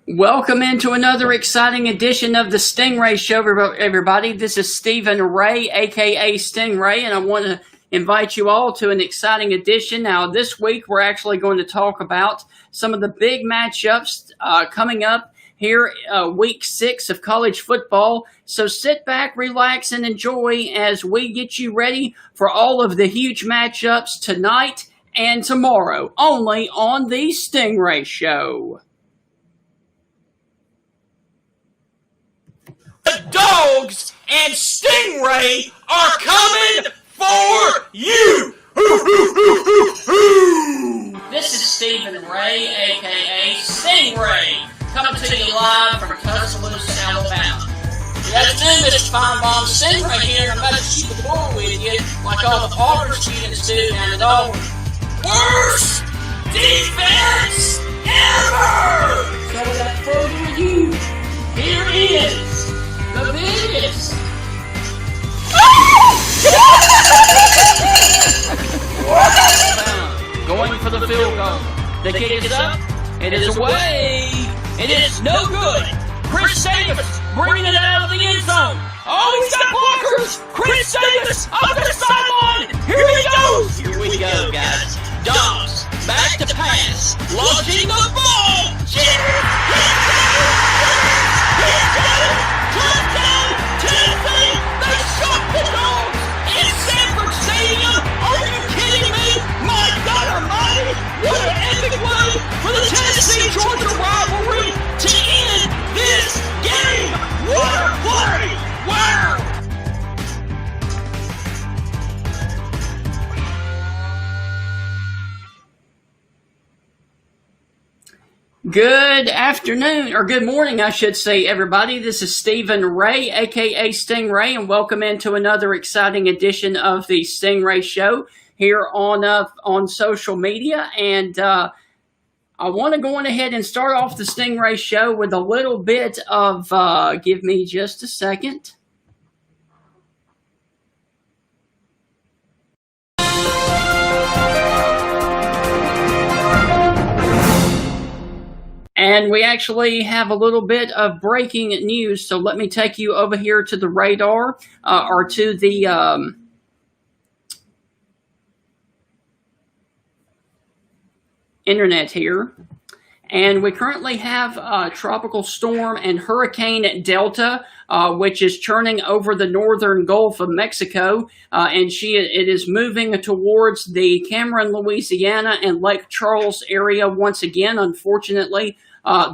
Welcome into another exciting edition of the Stingray Show, everybody. This is Stephen Ray, aka Stingray, and I want to invite you all to an exciting edition. Now, this week we're actually going to talk about some of the big matchups coming up here, week 6 of college football. So sit back, relax, and enjoy as we get you ready for all of the huge matchups tonight and tomorrow, only on the Stingray Show. The Dogs and Stingray are coming for you! This is Stephen Ray, aka Stingray, coming to you live from Tuscaloosa, Alabama. Good afternoon, Mr. Feinbaum. Stingray here, and I'm about to keep the ball with you, like all the Auburn students do down at Auburn. Worst defense ever! So without further ado, here is the biggest. Going for the field goal. The kick is up. It is away. It is no good. Chris Davis bringing it out of the end zone. Oh, he's got blockers. Chris Davis up the sideline. Here he goes. Here we go, guys. Dogs back to pass. Launching the ball. Touchdown, Tennessee! They shot the Dogs in Sanford Stadium! Are you kidding me? My God Almighty! What an epic way for the Tennessee-Georgia rivalry to end this game! What a play! Wow! Good afternoon, or good morning, I should say, everybody. This is Stephen Ray, aka Stingray, and welcome into another exciting edition of the Stingray Show here on social media. And I want to go on ahead and start off the Stingray Show with a little bit of, give me just a second. And we actually have a little bit of breaking news, so let me take you over here to the radar, or to the internet here. And we currently have Tropical Storm and Hurricane Delta, which is churning over the northern Gulf of Mexico, and it is moving towards the Cameron, Louisiana, and Lake Charles area once again, unfortunately.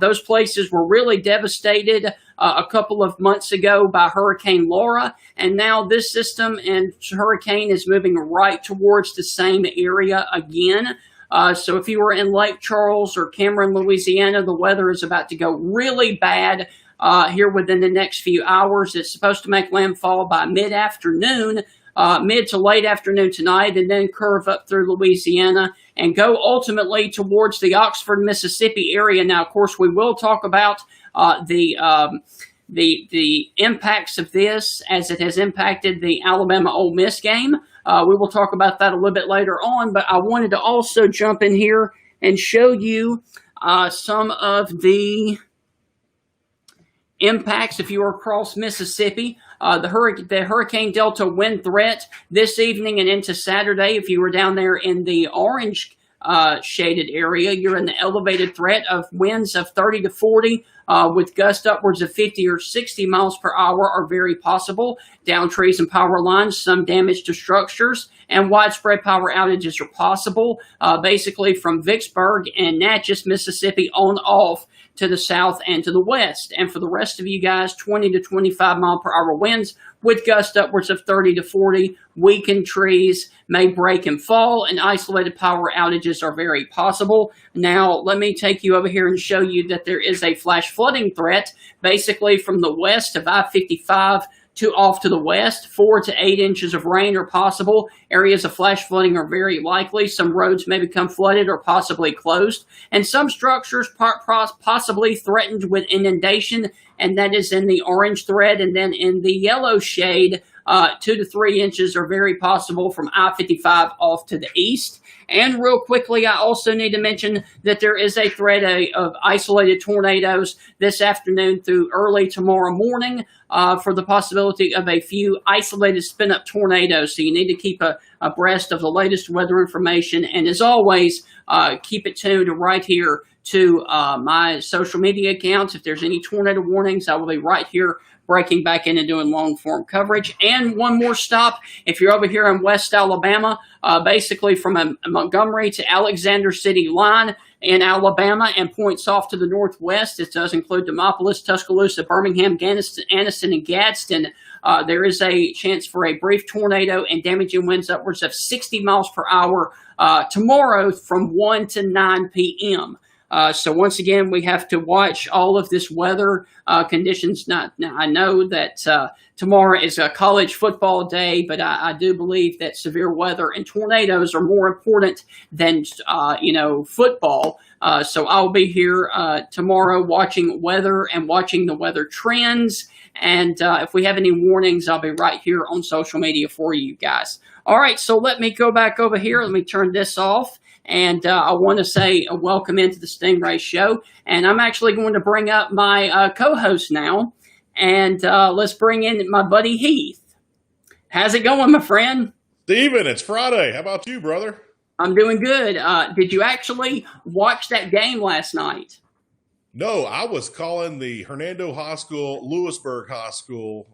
Those places were really devastated a couple of months ago by Hurricane Laura, and now this system and hurricane is moving right towards the same area again. So if you were in Lake Charles or Cameron, Louisiana, the weather is about to go really bad here within the next few hours. It's supposed to make landfall by mid-afternoon, mid to late afternoon tonight, and then curve up through Louisiana and go ultimately towards the Oxford, Mississippi area. Now, of course, we will talk about the impacts of this as it has impacted the Alabama-Ole Miss game. We will talk about that a little bit later on, but I wanted to also jump in here and show you some of the impacts if you are across Mississippi. The Hurricane Delta wind threat this evening and into Saturday. If you were down there in the orange shaded area, you're in the elevated threat of winds of 30 to 40 with gusts upwards of 50 or 60 miles per hour are very possible. Down trees and power lines, some damage to structures, and widespread power outages are possible, basically from Vicksburg and Natchez, Mississippi on off to the south and to the west. And for the rest of you guys, 20 to 25 mile per hour winds with gusts upwards of 30 to 40. Weakened trees may break and fall, and isolated power outages are very possible. Now, let me take you over here and show you that there is a flash flooding threat, basically from the west of I-55 to off to the west. 4 to 8 inches of rain are possible. Areas of flash flooding are very likely. Some roads may become flooded or possibly closed. And some structures possibly threatened with inundation, and that is in the orange thread. And then in the yellow shade, 2 to 3 inches are very possible from I-55 off to the east. And real quickly, I also need to mention that there is a threat of isolated tornadoes this afternoon through early tomorrow morning for the possibility of a few isolated spin-up tornadoes. So you need to keep abreast of the latest weather information. And as always, keep it tuned right here to my social media accounts. If there's any tornado warnings, I will be right here breaking back in and doing long-form coverage. And one more stop, if you're over here in West Alabama, basically from Montgomery to Alexander City line in Alabama and points off to the northwest. It does include Demopolis, Tuscaloosa, Birmingham, Anniston, and Gadsden. There is a chance for a brief tornado and damaging winds upwards of 60 miles per hour tomorrow from 1 to 9 p.m. So once again, we have to watch all of this weather conditions. Now, I know that tomorrow is a college football day, but I do believe that severe weather and tornadoes are more important than, football. So I'll be here tomorrow watching weather and watching the weather trends. And if we have any warnings, I'll be right here on social media for you guys. All right, so let me go back over here. Let me turn this off. And I want to say welcome into the Stingray Show. And I'm actually going to bring up my co-host now. And let's bring in my buddy Heath. How's it going, my friend? Steven, it's Friday. How about you, brother? I'm doing good. Did you actually watch that game last night? No, I was calling the Hernando High School, Lewisburg High School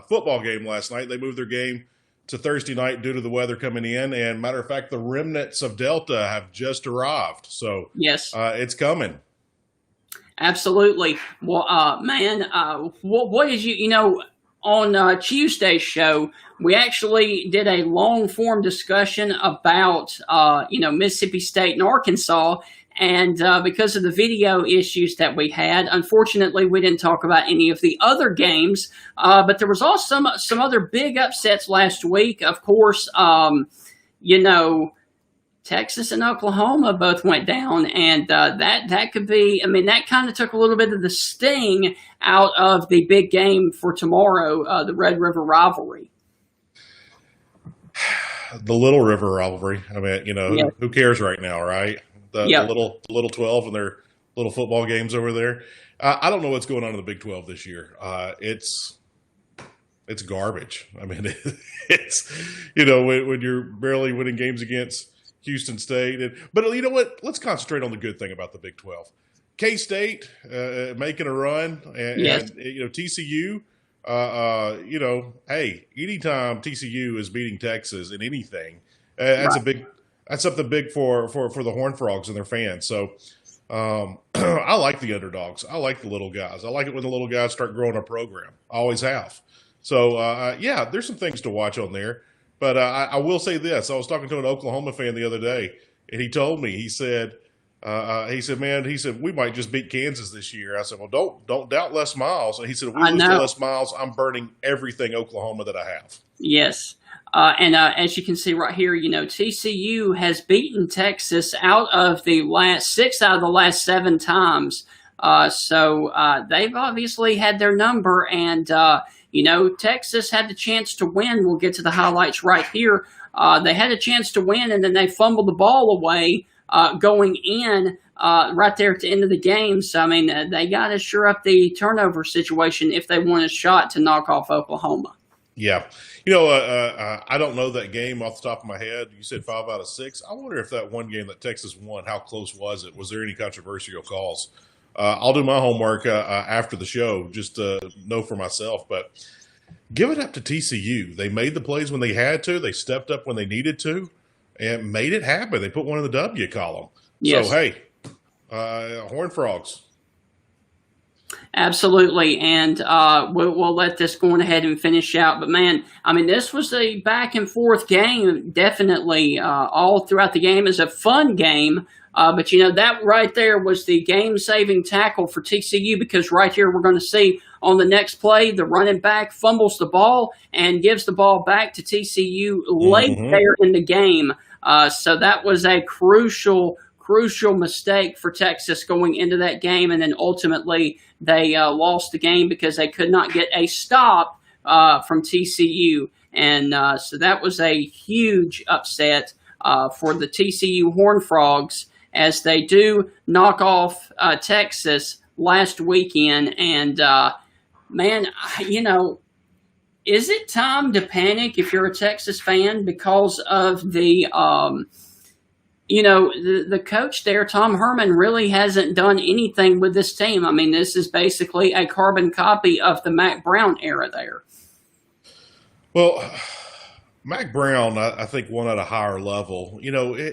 football game last night. They moved their game to Thursday night due to the weather coming in. And matter of fact, the remnants of Delta have just arrived. So yes, it's coming. Absolutely. Well, what is on Tuesday's show, we actually did a long form discussion about, Mississippi State and Arkansas. And because of the video issues that we had, unfortunately, we didn't talk about any of the other games. But there was also some other big upsets last week. Of course, Texas and Oklahoma both went down. And that could be, that kind of took a little bit of the sting out of the big game for tomorrow, the Red River rivalry. The Little River rivalry. Yeah. Who cares right now, right? The Yep. little 12 and their little football games over there. I don't know what's going on in the Big 12 this year. It's garbage. It's when you're barely winning games against Houston State. But you know what? Let's concentrate on the good thing about the Big 12. K-State making a run, and TCU. Hey, anytime TCU is beating Texas in anything, that's right. That's something big for the Horned Frogs and their fans. So I like the underdogs. I like the little guys. I like it when the little guys start growing a program. I always have. So, there's some things to watch on there. But I will say this. I was talking to an Oklahoma fan the other day, and he told me, he said, we might just beat Kansas this year. I said, well, don't doubt Les Miles. And he said, if we lose to Les Miles, I'm burning everything Oklahoma that I have. Yes. As you can see right here, TCU has beaten Texas out of the last 6 out of the last 7 times. So they've obviously had their number, and Texas had the chance to win. We'll get to the highlights right here. They had a chance to win, and then they fumbled the ball away going in right there at the end of the game. So, they got to shore up the turnover situation if they want a shot to knock off Oklahoma. Yeah. I don't know that game off the top of my head. You said 5 out of 6. I wonder if that one game that Texas won, how close was it? Was there any controversial calls? I'll do my homework after the show just to know for myself. But give it up to TCU. They made the plays when they had to. They stepped up when they needed to and made it happen. They put one in the W column. Yes. So, hey, Horned Frogs. Absolutely, and we'll let this go on ahead and finish out. But, man, this was a back-and-forth game, definitely, all throughout the game. It's a fun game, but, that right there was the game-saving tackle for TCU, because right here we're going to see on the next play, the running back fumbles the ball and gives the ball back to TCU late there in the game. So that was a crucial mistake for Texas going into that game, and then ultimately they lost the game because they could not get a stop from TCU. And so that was a huge upset for the TCU Horned Frogs as they do knock off Texas last weekend. And, man, is it time to panic if you're a Texas fan because of the coach there, Tom Herman, really hasn't done anything with this team. I mean, this is basically a carbon copy of the Mac Brown era there. Well, Mac Brown, I think, won at a higher level.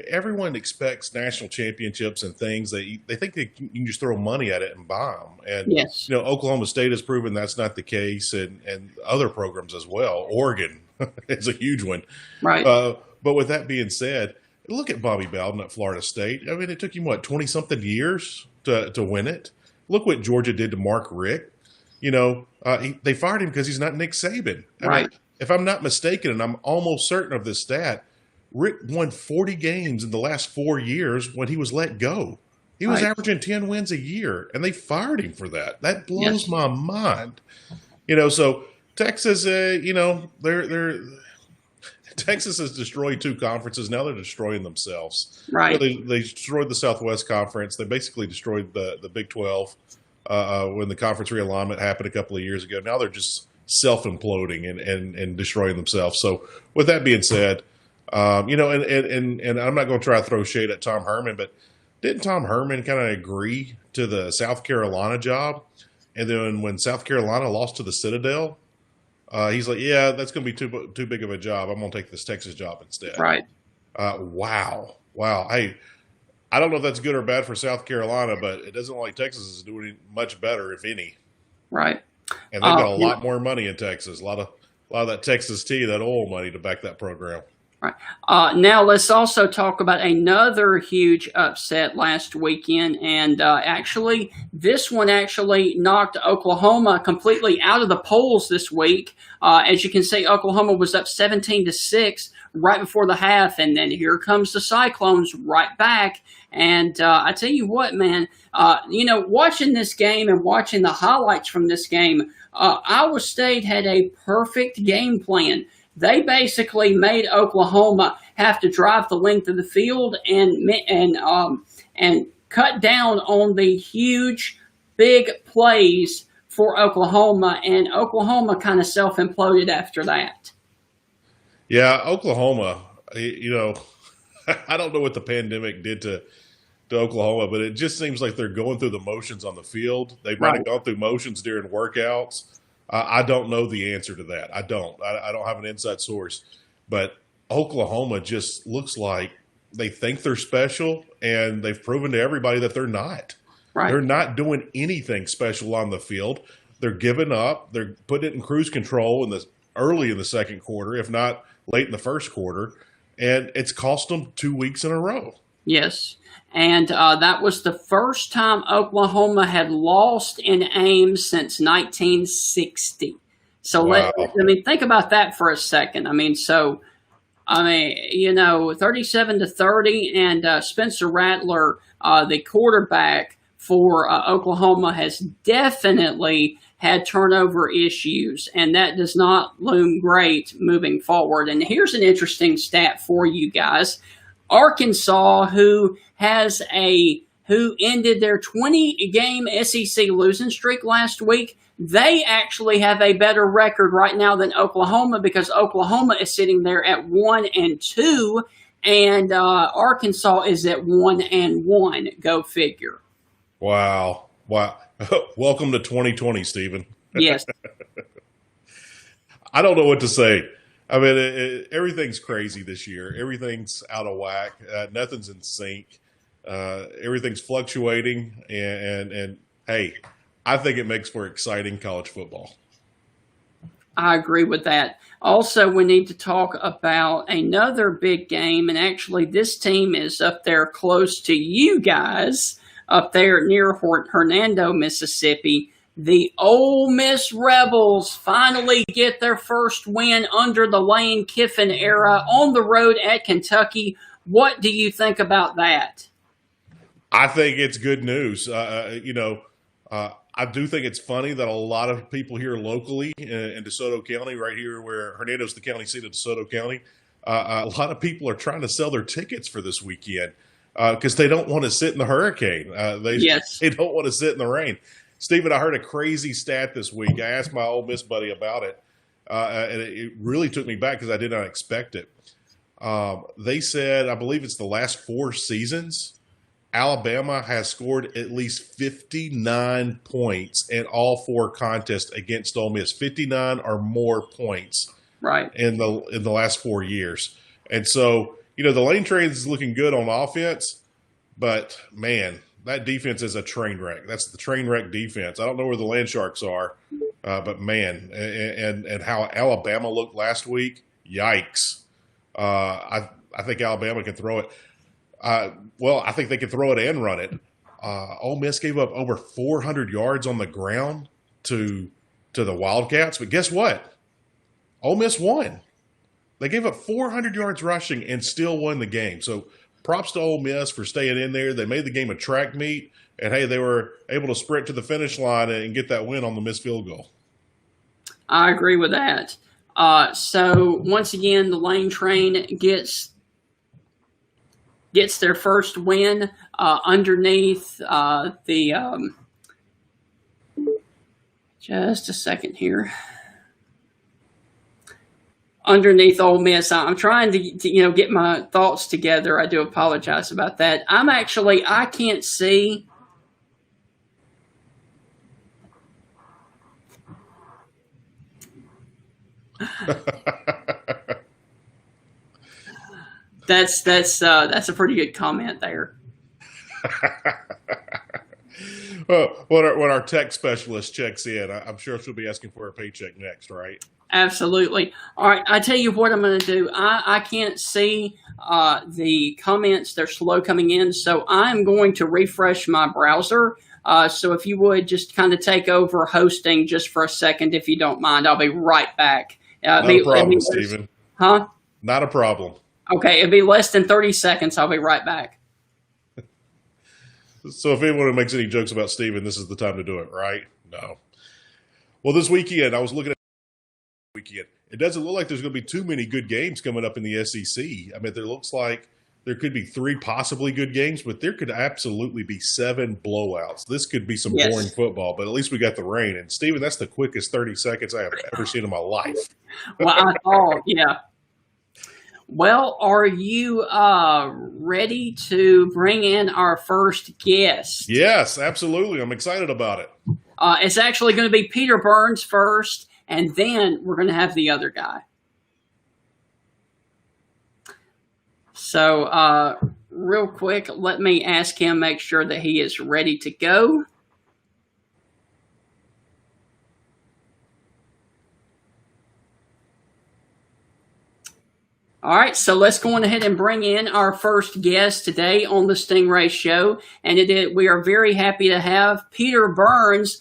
Everyone expects national championships and things. They think you can just throw money at it and buy them. And, yes. Oklahoma State has proven that's not the case, and other programs as well. Oregon is a huge one. Right. But with that being said, look at Bobby Bowden at Florida State. I mean, it took him, 20-something years to win it? Look what Georgia did to Mark Richt. They fired him because he's not Nick Saban. Right. If I'm not mistaken, and I'm almost certain of this stat, Rick won 40 games in the last 4 years when he was let go. He was averaging 10 wins a year, and they fired him for that. That blows my mind. So Texas, Texas has destroyed 2 conferences. Now they're destroying themselves. Right. They destroyed the Southwest Conference. They basically destroyed the Big 12 when the conference realignment happened a couple of years ago. Now they're just self-imploding and destroying themselves. So with that being said, and I'm not going to try to throw shade at Tom Herman, but didn't Tom Herman kind of agree to the South Carolina job? And then when South Carolina lost to the Citadel, he's like, yeah, that's going to be too big of a job. I'm going to take this Texas job instead. Right. Wow. Hey, I don't know if that's good or bad for South Carolina, but it doesn't look like Texas is doing much better, if any. Right. And they've got a lot more money in Texas. A lot of that Texas tea, that oil money to back that program. Right. Now let's also talk about another huge upset last weekend, and this one knocked Oklahoma completely out of the polls this week. As you can see, Oklahoma was up 17-6 right before the half, and then here comes the Cyclones right back. And I tell you what, man, watching this game and watching the highlights from this game, Iowa State had a perfect game plan. They basically made Oklahoma have to drive the length of the field and cut down on the huge, big plays for Oklahoma, and Oklahoma kind of self-imploded after that. Yeah, Oklahoma, I don't know what the pandemic did to Oklahoma, but it just seems like they're going through the motions on the field. They might have gone through motions during workouts. I don't know the answer to that. I don't have an inside source, but Oklahoma just looks like they think they're special, and they've proven to everybody that they're not. Right. They're not doing anything special on the field. They're giving up. They're putting it in cruise control early in the second quarter, if not late in the first quarter, and it's cost them 2 weeks in a row. Yes. And that was the first time Oklahoma had lost in Ames since 1960. So think about that for a second. 37-30, and Spencer Rattler, the quarterback for Oklahoma, has definitely had turnover issues, and that does not loom great moving forward. And here's an interesting stat for you guys. Arkansas, who ended their 20-game SEC losing streak last week, they actually have a better record right now than Oklahoma, because Oklahoma is sitting there at 1-2, and Arkansas is at 1-1. Go figure. Wow. Welcome to 2020, Stephen. Yes. I don't know what to say. Everything's crazy this year. Everything's out of whack. Nothing's in sync. Everything's fluctuating. And hey, I think it makes for exciting college football. I agree with that. Also, we need to talk about another big game. And actually, this team is up there close to you guys, up there near Hernando, Mississippi. The Ole Miss Rebels finally get their first win under the Lane Kiffin era on the road at Kentucky. What do you think about that? I think it's good news. I do think it's funny that a lot of people here locally in DeSoto County, right here where Hernando's the county seat of DeSoto County, a lot of people are trying to sell their tickets for this weekend because they don't want to sit in the hurricane. They don't want to sit in the rain. Stephen, I heard a crazy stat this week. I asked my Ole Miss buddy about it, and it really took me back because I did not expect it. They said, I believe it's the last 4 seasons, Alabama has scored at least 59 points in all 4 contests against Ole Miss. 59 or more points, right, in the last 4 years. And so, the lane train is looking good on offense, but man, that defense is a train wreck. That's the train wreck defense. I don't know where the Land Sharks are, but man, and how Alabama looked last week, yikes. I think Alabama can throw it. I think they can throw it and run it. Ole Miss gave up over 400 yards on the ground to the Wildcats, but guess what? Ole Miss won. They gave up 400 yards rushing and still won the game. So props to Ole Miss for staying in there. They made the game a track meet, and hey, they were able to sprint to the finish line and get that win on the missed field goal. I agree with that. So once again, the Lane Train gets their first win underneath just a second here. Underneath Ole Miss. I'm trying to get my thoughts together. I do apologize about that. I can't see. That's a pretty good comment there. Well, when our tech specialist checks in, I'm sure she'll be asking for her paycheck next, right? Absolutely. All right, I tell you what I'm going to do. I can't see the comments. They're slow coming in, so I'm going to refresh my browser. So if you would just kind of take over hosting just for a second, if you don't mind, I'll be right back. Not a problem, Stephen. Huh? Not a problem. Okay, it'll be less than 30 seconds. I'll be right back. So if anyone makes any jokes about Stephen, this is the time to do it, right? No. Well, this weekend, I was looking at the weekend. It doesn't look like there's going to be too many good games coming up in the SEC. I mean, there looks like there could be 3 possibly good games, but there could absolutely be 7 blowouts. This could be some boring football, but at least we got the rain. And, Stephen, that's the quickest 30 seconds I have ever seen in my life. Well, I thought, yeah. Well, are you ready to bring in our first guest? Yes, absolutely. I'm excited about it. It's actually going to be Peter Burns first, and then we're going to have the other guy. So real quick, let me ask him, make sure that he is ready to go. All right, so let's go on ahead and bring in our first guest today on the Stingray Show. And we are very happy to have Peter Burns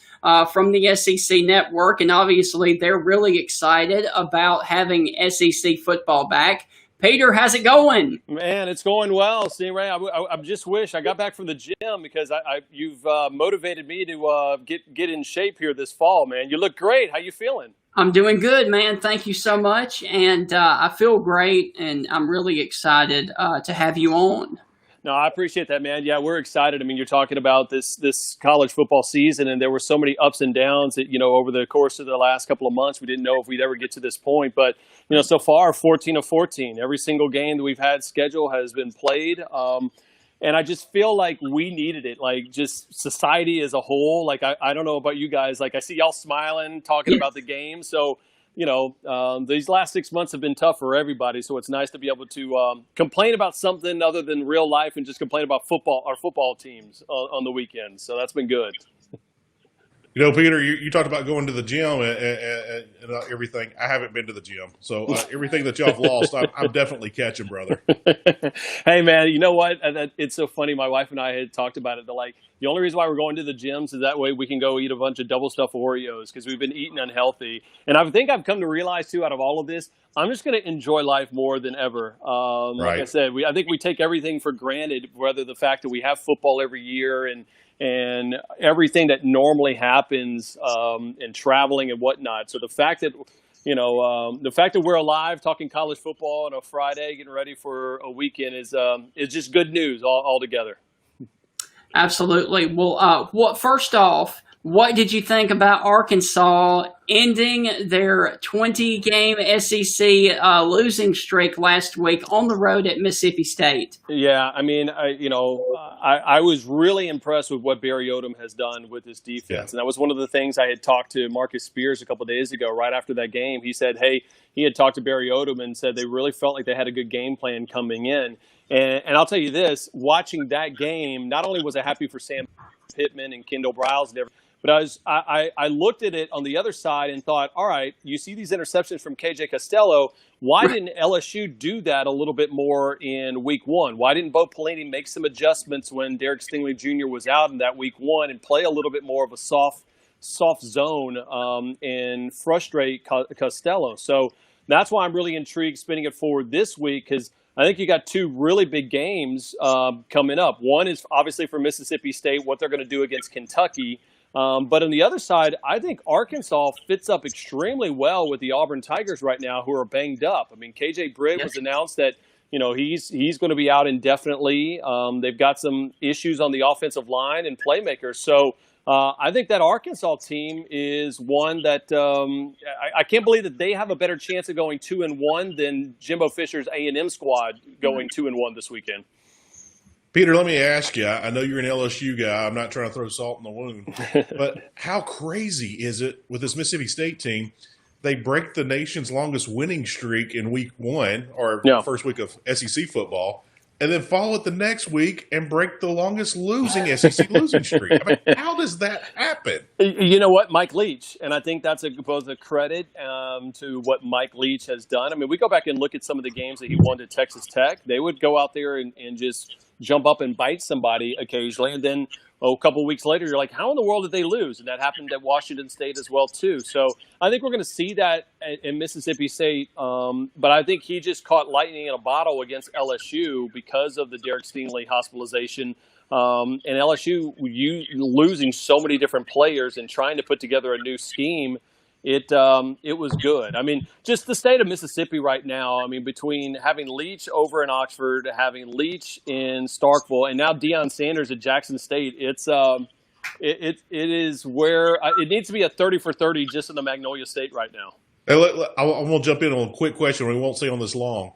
from the SEC Network. And obviously, they're really excited about having SEC football back. Peter, how's it going? Man, it's going well, Stingray. I just wish I got back from the gym because you've motivated me to get in shape here this fall, man. You look great. How you feeling? I'm doing good, man. Thank you so much. And I feel great, and I'm really excited to have you on. No, I appreciate that, man. Yeah, we're excited. I mean, you're talking about this college football season, and there were so many ups and downs that, over the course of the last couple of months, we didn't know if we'd ever get to this point. But, so far, 14 of 14. Every single game that we've had scheduled has been played. And I just feel like we needed it, like just society as a whole. Like, I don't know about you guys. Like, I see y'all smiling, talking about the game. So, these last 6 months have been tough for everybody. So it's nice to be able to complain about something other than real life and just complain about our football teams on the weekend. So that's been good. Peter, you talked about going to the gym and everything. I haven't been to the gym. So everything that y'all have lost, I'm definitely catching, brother. Hey, man, you know what? It's so funny. My wife and I had talked about it. They're like, The only reason why we're going to the gyms is that way we can go eat a bunch of double stuffed Oreos because we've been eating unhealthy. And I think I've come to realize, too, out of all of this, I'm just going to enjoy life more than ever. Like I said, I think we take everything for granted, whether the fact that we have football every year and everything that normally happens and traveling and whatnot. So the fact that we're alive talking college football on a Friday, getting ready for a weekend is just good news altogether. Absolutely. Well, first off, what did you think about Arkansas ending their 20-game SEC losing streak last week on the road at Mississippi State? Yeah, I mean, I was really impressed with what Barry Odom has done with his defense. Yeah. And that was one of the things I had talked to Marcus Spears a couple of days ago, right after that game. He said, hey, he had talked to Barry Odom and said they really felt like they had a good game plan coming in. And I'll tell you this, watching that game, not only was I happy for Sam Pittman and Kendall Briles and everything, but I looked at it on the other side and thought, all right, you see these interceptions from KJ Costello. Why didn't LSU do that a little bit more in week one? Why didn't Bo Pelini make some adjustments when Derek Stingley Jr. was out in that week one and play a little bit more of a soft zone and frustrate Costello? So that's why I'm really intrigued spinning it forward this week, because I think you got two really big games coming up. One is obviously for Mississippi State, what they're going to do against Kentucky. But on the other side, I think Arkansas fits up extremely well with the Auburn Tigers right now, who are banged up. I mean, KJ Britt was announced that he's going to be out indefinitely. They've got some issues on the offensive line and playmakers. So I think that Arkansas team is one that I can't believe that they have a better chance of going 2-1 than Jimbo Fisher's A&M squad going 2-1 this weekend. Peter, let me ask you, I know you're an LSU guy. I'm not trying to throw salt in the wound, but how crazy is it with this Mississippi State team? They break the nation's longest winning streak in week one, or first week of SEC football, and then follow it the next week and break the longest losing SEC losing streak. I mean, how does that happen? You know what? Mike Leach. And I think that's both a credit to what Mike Leach has done. I mean, we go back and look at some of the games that he won at Texas Tech. They would go out there and just jump up and bite somebody occasionally. And then a couple of weeks later, you're like, how in the world did they lose? And that happened at Washington State as well, too. So I think we're going to see that in Mississippi State. But I think he just caught lightning in a bottle against LSU because of the Derek Stingley hospitalization. And LSU losing so many different players and trying to put together a new scheme. It was good. I mean, just the state of Mississippi right now, I mean, between having Leach over in Oxford, having Leach in Starkville, and now Deion Sanders at Jackson State, it is where it needs to be a 30 for 30 just in the Magnolia State right now. I want to jump in on a quick question. We won't stay on this long.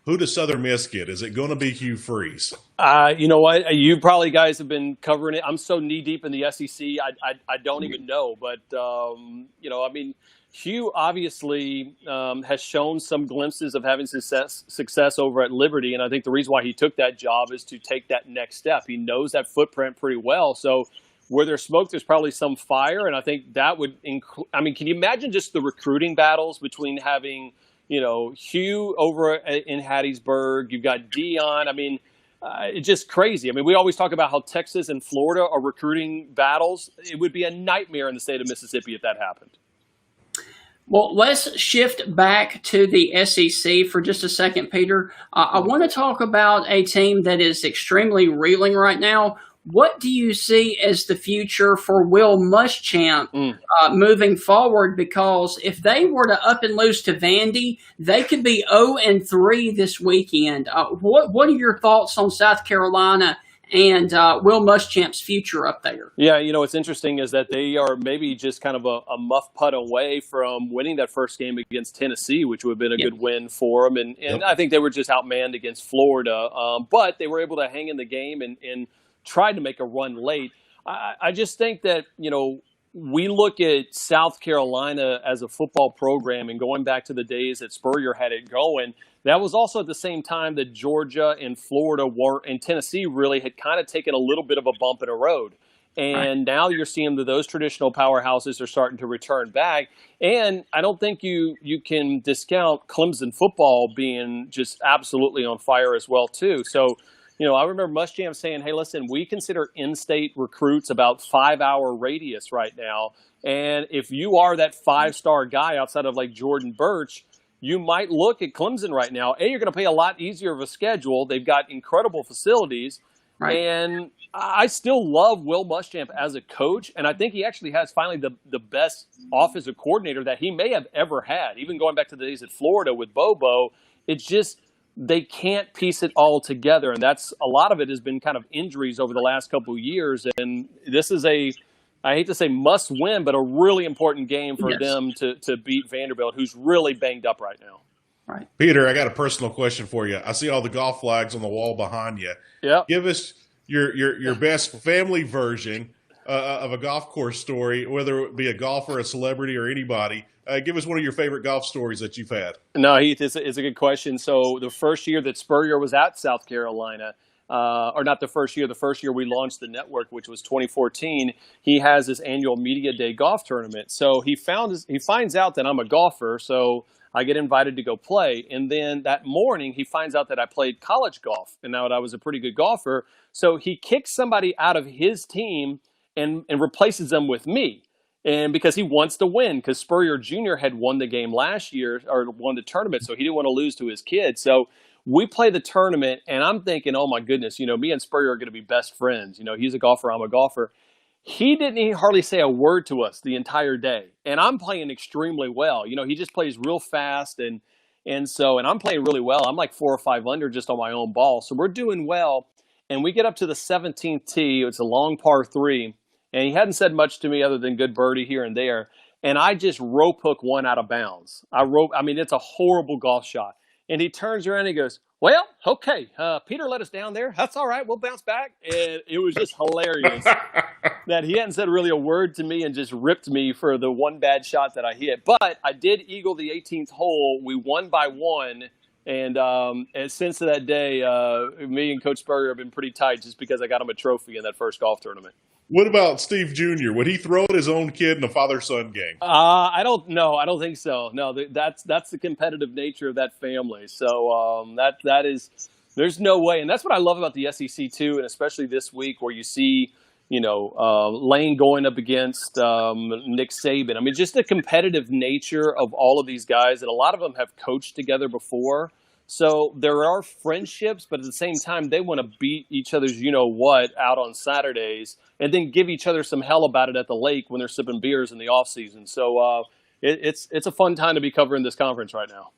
Who does Southern Miss get? Is it going to be Hugh Freeze? You know what? You probably guys have been covering it. I'm so knee deep in the SEC, I don't even know. But, I mean, Hugh obviously has shown some glimpses of having success over at Liberty. And I think the reason why he took that job is to take that next step. He knows that footprint pretty well. So where there's smoke, there's probably some fire. And I think that would can you imagine just the recruiting battles between having – Hugh over in Hattiesburg, you've got Deion. I mean, it's just crazy. I mean, we always talk about how Texas and Florida are recruiting battles. It would be a nightmare in the state of Mississippi if that happened. Well, let's shift back to the SEC for just a second, Peter. I want to talk about a team that is extremely reeling right now. What do you see as the future for Will Muschamp moving forward? Because if they were to up and lose to Vandy, they could be 0-3 this weekend. What are your thoughts on South Carolina and Will Muschamp's future up there? Yeah, what's interesting is that they are maybe just kind of a muff putt away from winning that first game against Tennessee, which would have been a good win for them. And I think they were just outmanned against Florida. But they were able to hang in the game and tried to make a run late. I just think that, we look at South Carolina as a football program, and going back to the days that Spurrier had it going, that was also at the same time that Georgia and Florida and Tennessee really had kind of taken a little bit of a bump in the road. And now you're seeing that those traditional powerhouses are starting to return back. And I don't think you can discount Clemson football being just absolutely on fire as well, too. So, I remember Muschamp saying, hey, listen, we consider in-state recruits about 5-hour radius right now. And if you are that 5-star guy outside of like Jordan Birch, you might look at Clemson right now. You're going to play a lot easier of a schedule. They've got incredible facilities. Right. And I still love Will Muschamp as a coach, and I think he actually has finally the best offensive coordinator that he may have ever had. Even going back to the days at Florida with Bobo, it's just they can't piece it all together, and that's a lot of it has been kind of injuries over the last couple of years. And this is I hate to say must win, but a really important game for them to beat Vanderbilt, who's really banged up right now. Right. Peter, I got a personal question for you. I see all the golf flags on the wall behind you. Yeah. Give us your best family version of a golf course story, whether it be a golfer, a celebrity, or anybody. Give us one of your favorite golf stories that you've had. No, Heath, it's a good question. So the first year that Spurrier was at South Carolina, or not the first year we launched the network, which was 2014, he has this annual Media Day golf tournament. So he finds out that I'm a golfer, so I get invited to go play. And then that morning, he finds out that I played college golf and now that I was a pretty good golfer. So he kicks somebody out of his team and replaces them with me. And because he wants to win, because Spurrier Jr. had won the game last year, or won the tournament, so he didn't want to lose to his kid. So we play the tournament, and I'm thinking, oh, my goodness, me and Spurrier are going to be best friends. He's a golfer, I'm a golfer. He didn't hardly say a word to us the entire day. And I'm playing extremely well. He just plays real fast. And I'm playing really well. I'm like 4 or 5 under just on my own ball. So we're doing well. And we get up to the 17th tee. It's a long par 3. And he hadn't said much to me other than good birdie here and there. And I just rope hook one out of bounds. It's a horrible golf shot. And he turns around and he goes, well, okay, Peter let us down there. That's all right. We'll bounce back. And it was just hilarious that he hadn't said really a word to me and just ripped me for the one bad shot that I hit. But I did eagle the 18th hole. We won by 1. And since that day, me and Coach Spurrier have been pretty tight just because I got him a trophy in that first golf tournament. What about Steve Jr.? Would he throw at his own kid in a father-son game? I don't know. I don't think so. No, that's the competitive nature of that family. So that is, there's no way. And that's what I love about the SEC too, and especially this week where you see, Lane going up against Nick Saban. Just the competitive nature of all of these guys, and a lot of them have coached together before. So there are friendships, but at the same time, they want to beat each other's you-know-what out on Saturdays and then give each other some hell about it at the lake when they're sipping beers in the off-season. So it's a fun time to be covering this conference right now.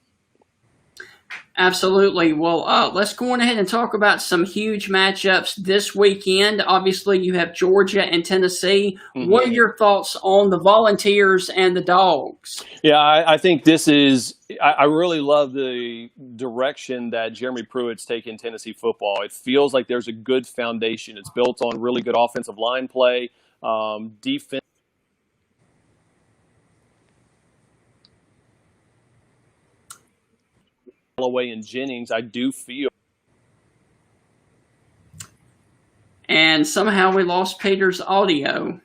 Absolutely. Well, let's go on ahead and talk about some huge matchups this weekend. Obviously, you have Georgia and Tennessee. Mm-hmm. What are your thoughts on the Volunteers and the Dogs? Yeah, I think this is – I really love the direction that Jeremy Pruitt's taken Tennessee football. It feels like there's a good foundation. It's built on really good offensive line play, defense. Holloway and Jennings, I do feel. And somehow we lost Peter's audio.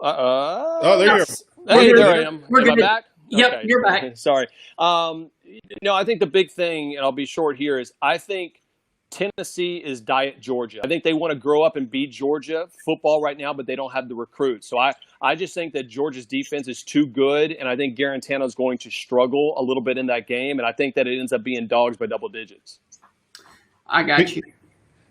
Oh, there you are. Hey, there I am. Am I back? Yep, okay. You're back. Sorry. I think the big thing, and I'll be short here, is I think Tennessee is diet Georgia. I think they want to grow up and beat Georgia football right now, but they don't have the recruits. So I just think that Georgia's defense is too good, and I think Garantano is going to struggle a little bit in that game, and I think that it ends up being Dogs by double digits. I got you.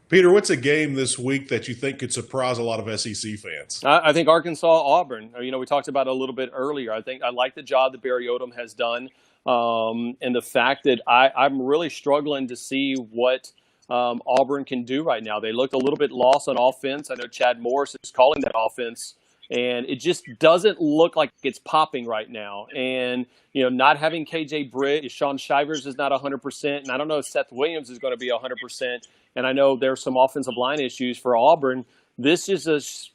Peter, what's a game this week that you think could surprise a lot of SEC fans? I think Arkansas-Auburn. We talked about it a little bit earlier. I like the job that Barry Odom has done, and the fact that I'm really struggling to see what Auburn can do right now. They looked a little bit lost on offense. I know Chad Morris is calling that offense, and it just doesn't look like it's popping right now. And, not having KJ Britt, Sean Shivers is not 100%, and I don't know if Seth Williams is going to be 100%. And I know there's some offensive line issues for Auburn. This is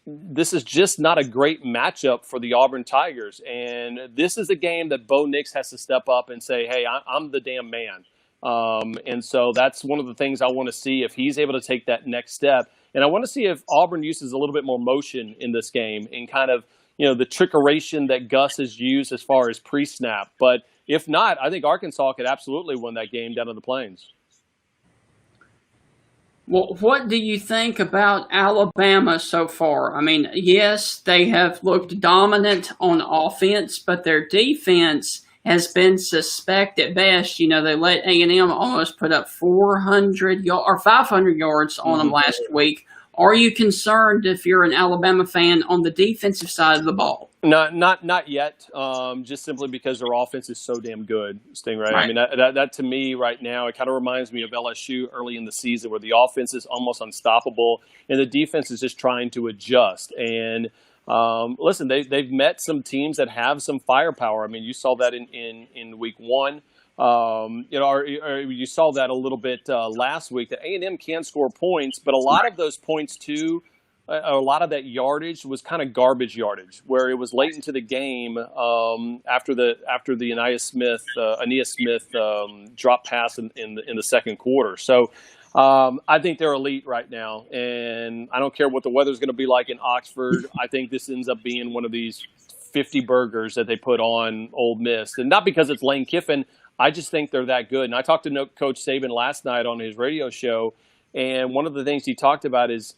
just not a great matchup for the Auburn Tigers. And this is a game that Bo Nix has to step up and say, hey, I'm the damn man. And so that's one of the things I want to see if he's able to take that next step. And I want to see if Auburn uses a little bit more motion in this game and kind of, the trickeration that Gus has used as far as pre-snap. But if not, I think Arkansas could absolutely win that game down in the Plains. Well, what do you think about Alabama so far? I mean, yes, they have looked dominant on offense, but their defense has been suspect at best. You know, they let A&M almost put up 400 or 500 yards on them last week. Are you concerned if you're an Alabama fan on the defensive side of the ball? Not yet. Just simply because their offense is so damn good, Stingray. Right. I mean, that to me right now, it kind of reminds me of LSU early in the season, where the offense is almost unstoppable and the defense is just trying to adjust. And listen, they've met some teams that have some firepower. I mean, you saw that in week one. Or you saw that a little bit last week. That A&M can score points, but a lot of those points too. A lot of that yardage was kind of garbage yardage, where it was late into the game after the Aeneas Smith drop pass in the second quarter. So I think they're elite right now, and I don't care what the weather's going to be like in Oxford. I think this ends up being one of these 50 burgers that they put on Ole Miss, and not because it's Lane Kiffin. I just think they're that good. And I talked to Coach Saban last night on his radio show, and one of the things he talked about is,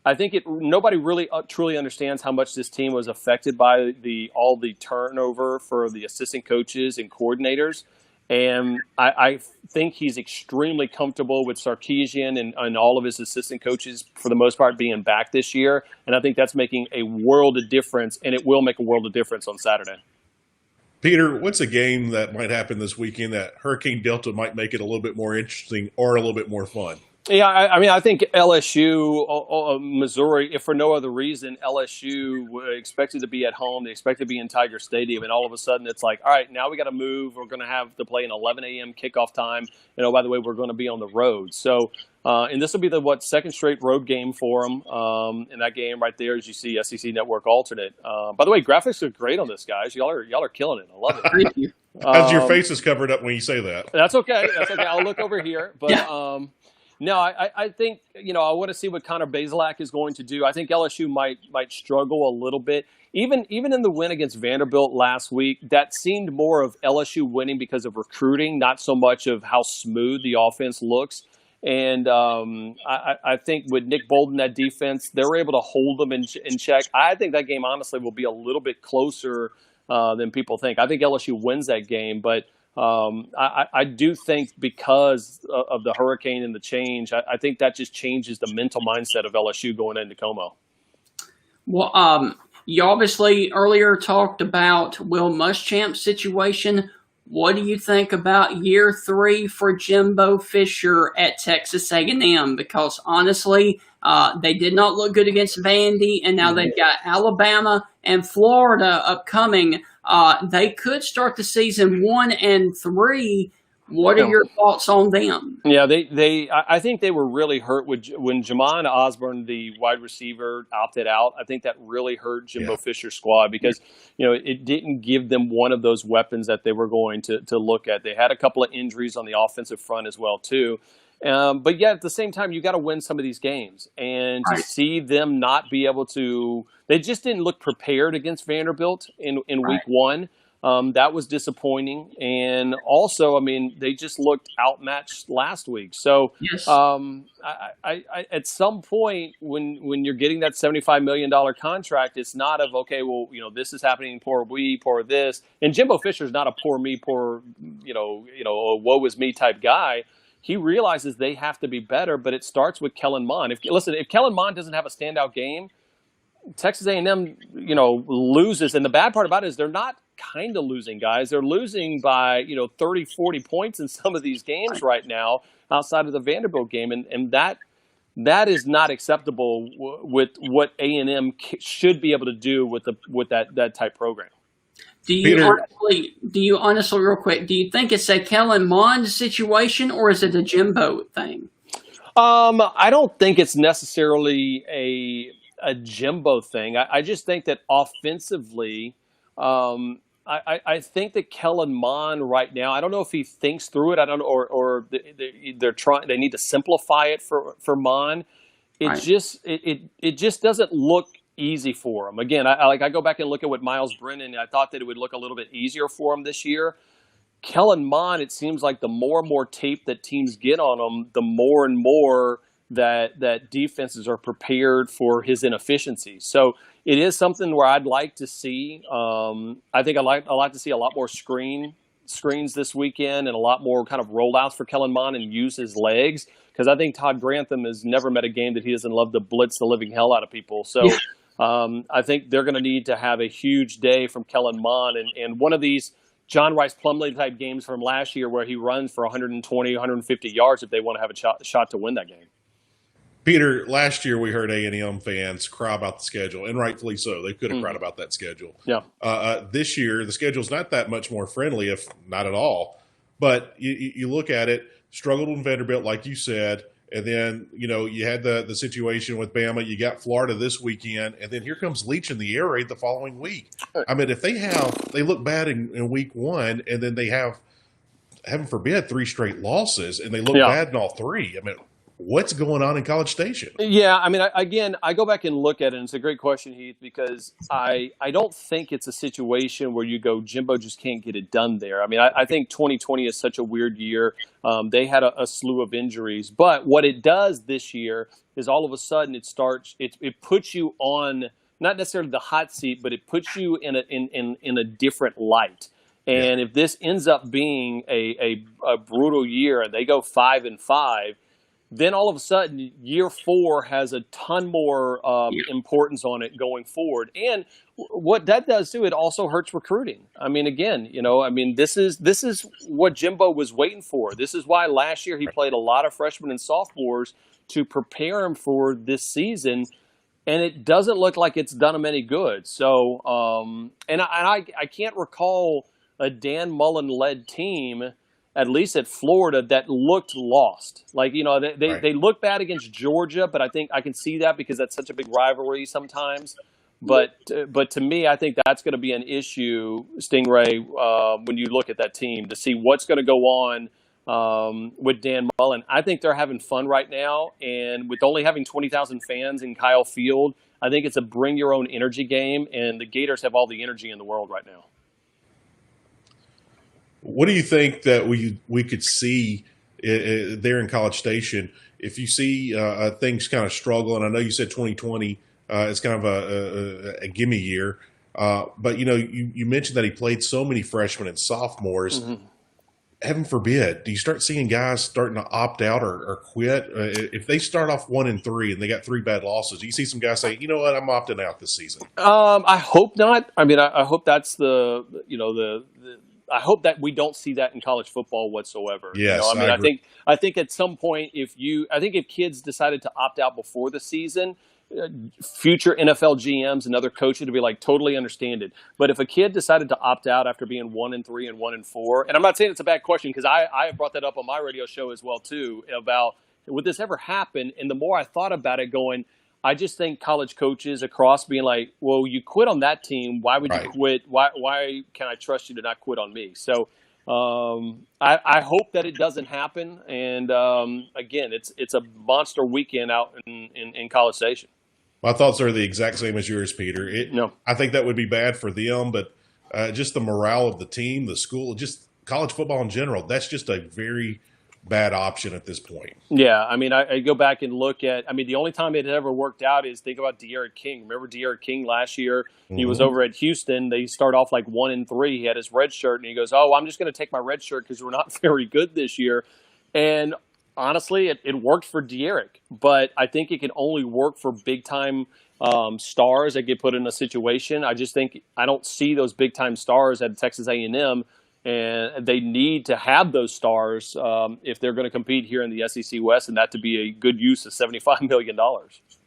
I think nobody really truly understands how much this team was affected by all the turnover for the assistant coaches and coordinators. And I think he's extremely comfortable with Sarkisian and all of his assistant coaches, for the most part, being back this year. And I think that's making a world of difference, and it will make a world of difference on Saturday. Peter, what's a game that might happen this weekend that Hurricane Delta might make it a little bit more interesting or a little bit more fun? Yeah, I mean, I think LSU, Missouri, if for no other reason, LSU expected to be at home. They expected to be in Tiger Stadium, and all of a sudden it's like, all right, now we got to move. We're going to have to play an 11 a.m. kickoff time. And, oh, by the way, we're going to be on the road. So, and this will be the, second straight road game for them. And that game right there, as you see, SEC Network alternate. By the way, graphics are great on this, guys. Y'all are killing it. I love it. Thank you. Because your face is covered up when you say that. That's okay. I'll look over here. But, yeah. No, I think, I want to see what Connor Bazelak is going to do. I think LSU might struggle a little bit. Even in the win against Vanderbilt last week, that seemed more of LSU winning because of recruiting, not so much of how smooth the offense looks. And I think with Nick Bolden, that defense, they were able to hold them in check. I think that game, honestly, will be a little bit closer than people think. I think LSU wins that game, but I do think because of the hurricane and the change, I think that just changes the mental mindset of LSU going into Como. Well, you obviously earlier talked about Will Muschamp's situation. What do you think about year 3 for Jimbo Fisher at Texas A&M? Because honestly, they did not look good against Vandy, and now they've got Alabama and Florida upcoming. They could start the season 1-3. What are your thoughts on them? Yeah, I think they were really hurt when Jamon Osborne, the wide receiver, opted out. I think that really hurt Jimbo Fisher's squad because, it didn't give them one of those weapons that they were going to look at. They had a couple of injuries on the offensive front as well, too. But yet at the same time, you got to win some of these games, and to see them not be able to, they just didn't look prepared against Vanderbilt in week one. That was disappointing. And also, I mean, they just looked outmatched last week. So I at some point when you're getting that $75 million contract, it's not of, okay, well, this is happening, poor this. And Jimbo Fisher's not a poor me, a woe is me type guy. He realizes they have to be better, but it starts with Kellen Mond. If Kellen Mond doesn't have a standout game, Texas A&M, loses. And the bad part about it is they're not kind of losing, guys. They're losing by, 30, 40 points in some of these games right now outside of the Vanderbilt game. And that is not acceptable with what A&M should be able to do with that type program. Do you honestly, real quick, do you think it's a Kellen Mond situation or is it a Jimbo thing? I don't think it's necessarily a Jimbo thing. I just think that offensively, I think that Kellen Mond right now, I don't know if he thinks through it. I don't know, or they're trying. They need to simplify it for Mond. It just doesn't look easy for him. Again, I go back and look at what Miles Brennan. I thought that it would look a little bit easier for him this year. Kellen Mond, it seems like the more and more tape that teams get on him, the more and more that defenses are prepared for his inefficiencies. So it is something where I'd like to see. I think I like to see a lot more screens this weekend and a lot more kind of rollouts for Kellen Mond and use his legs, because I think Todd Grantham has never met a game that he doesn't love to blitz the living hell out of people. So I think they're going to need to have a huge day from Kellen Mond and one of these John Rice Plumlee type games from last year where he runs for 120, 150 yards if they want to have a shot to win that game. Peter, last year we heard A&M fans cry about the schedule, and rightfully so. They could have cried about that schedule. Yeah. This year, the schedule's not that much more friendly, if not at all. But you look at it, struggled with Vanderbilt, like you said, and then, you had the situation with Bama. You got Florida this weekend, and then here comes Leach in the air raid the following week. I mean, if they look bad in week one, and then they have, heaven forbid, 3 straight losses, and they look bad in all 3. I mean, what's going on in College Station? Yeah, I mean, I go back and look at it, and it's a great question, Heath, because I don't think it's a situation where you go, Jimbo just can't get it done there. I mean, I think 2020 is such a weird year. They had a slew of injuries. But what it does this year is all of a sudden it puts you on, not necessarily the hot seat, but it puts you in a different light. And if this ends up being a brutal year and they go 5-5, then all of a sudden, year 4 has a ton more importance on it going forward. And what that does too, it also hurts recruiting. I mean, again, this is what Jimbo was waiting for. This is why last year he played a lot of freshmen and sophomores to prepare him for this season, and it doesn't look like it's done him any good. So, I can't recall a Dan Mullen-led team, at least at Florida, that looked lost. Like, they look bad against Georgia, but I think I can see that because that's such a big rivalry sometimes. But to me, I think that's going to be an issue, Stingray, when you look at that team, to see what's going to go on with Dan Mullen. I think they're having fun right now, and with only having 20,000 fans in Kyle Field, I think it's a bring-your-own-energy game, and the Gators have all the energy in the world right now. What do you think that we could see there in College Station if you see things kind of struggle? And I know you said 2020 is kind of a gimme year, but you mentioned that he played so many freshmen and sophomores. Mm-hmm. Heaven forbid, do you start seeing guys starting to opt out or quit? If they start off 1-3 and they got 3 bad losses, do you see some guys say, "You know what, I'm opting out this season"? I hope not. I mean, I hope that's I hope that we don't see that in college football whatsoever. Yes, I think at some point, if kids decided to opt out before the season, future NFL GMs and other coaches would be like, totally understand it. But if a kid decided to opt out after being 1-3 and 1-4, and I'm not saying it's a bad question because I brought that up on my radio show as well too, about would this ever happen? And the more I thought about it, going, I just think college coaches across being like, well, you quit on that team. Why would you quit? Why can I trust you to not quit on me? So I hope that it doesn't happen. And again, it's a monster weekend out in College Station. My thoughts are the exact same as yours, Peter. I think that would be bad for them, but just the morale of the team, the school, just college football in general, that's just a very bad option at this point. Yeah, I mean, I go back and look at, the only time it ever worked out is think about De'Aaron King. Remember De'Aaron King last year? Mm-hmm. He was over at Houston. They start off like 1-3. He had his red shirt, and he goes, "Oh, I'm just going to take my red shirt because we're not very good this year." And honestly, it worked for De'Aaron, but I think it can only work for big-time stars that get put in a situation. I just think I don't see those big-time stars at Texas A&M. And they need to have those stars if they're going to compete here in the SEC West, and that to be a good use of $75 million.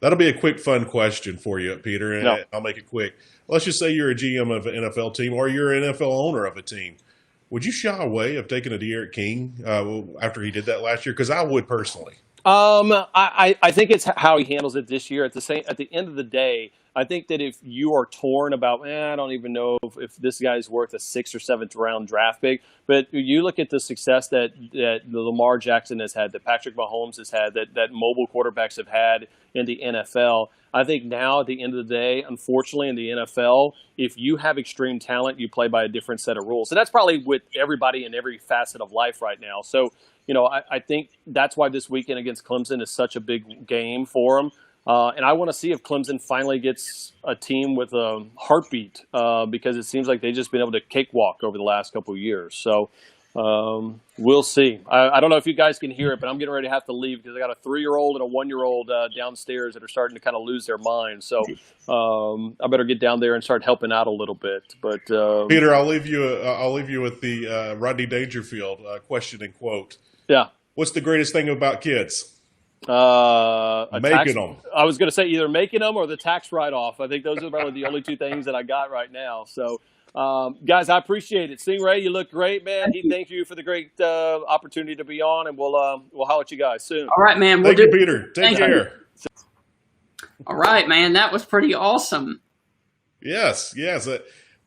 That'll be a quick, fun question for you, Peter, and I'll make it quick. Let's just say you're a GM of an NFL team or you're an NFL owner of a team. Would you shy away of taking a De'Aaron King after he did that last year? Because I would personally. I think it's how he handles it this year. At the end of the day, I think that if you are torn about, I don't even know if this guy's worth a 6th or 7th round draft pick, but you look at the success that Lamar Jackson has had, that Patrick Mahomes has had, that mobile quarterbacks have had in the NFL. I think now at the end of the day, unfortunately in the NFL, if you have extreme talent, you play by a different set of rules. And that's probably with everybody in every facet of life right now. So, I think that's why this weekend against Clemson is such a big game for them. And I want to see if Clemson finally gets a team with a heartbeat because it seems like they've just been able to cakewalk over the last couple of years. So we'll see. I don't know if you guys can hear it, but I'm getting ready to have to leave because I got a 3-year-old and a 1-year-old downstairs that are starting to kind of lose their minds. So I better get down there and start helping out a little bit. But Peter, I'll leave you with the Rodney Dangerfield question and quote. Yeah. What's the greatest thing about kids? Making them. I was going to say either making them or the tax write-off. I think those are probably the only 2 things that I got right now. So, guys, I appreciate it. Stingray, you look great, man. Thank you for the great opportunity to be on, and we'll holler at you guys soon. All right, man. Thank you, Peter. Take care. All right, man. That was pretty awesome. Yes.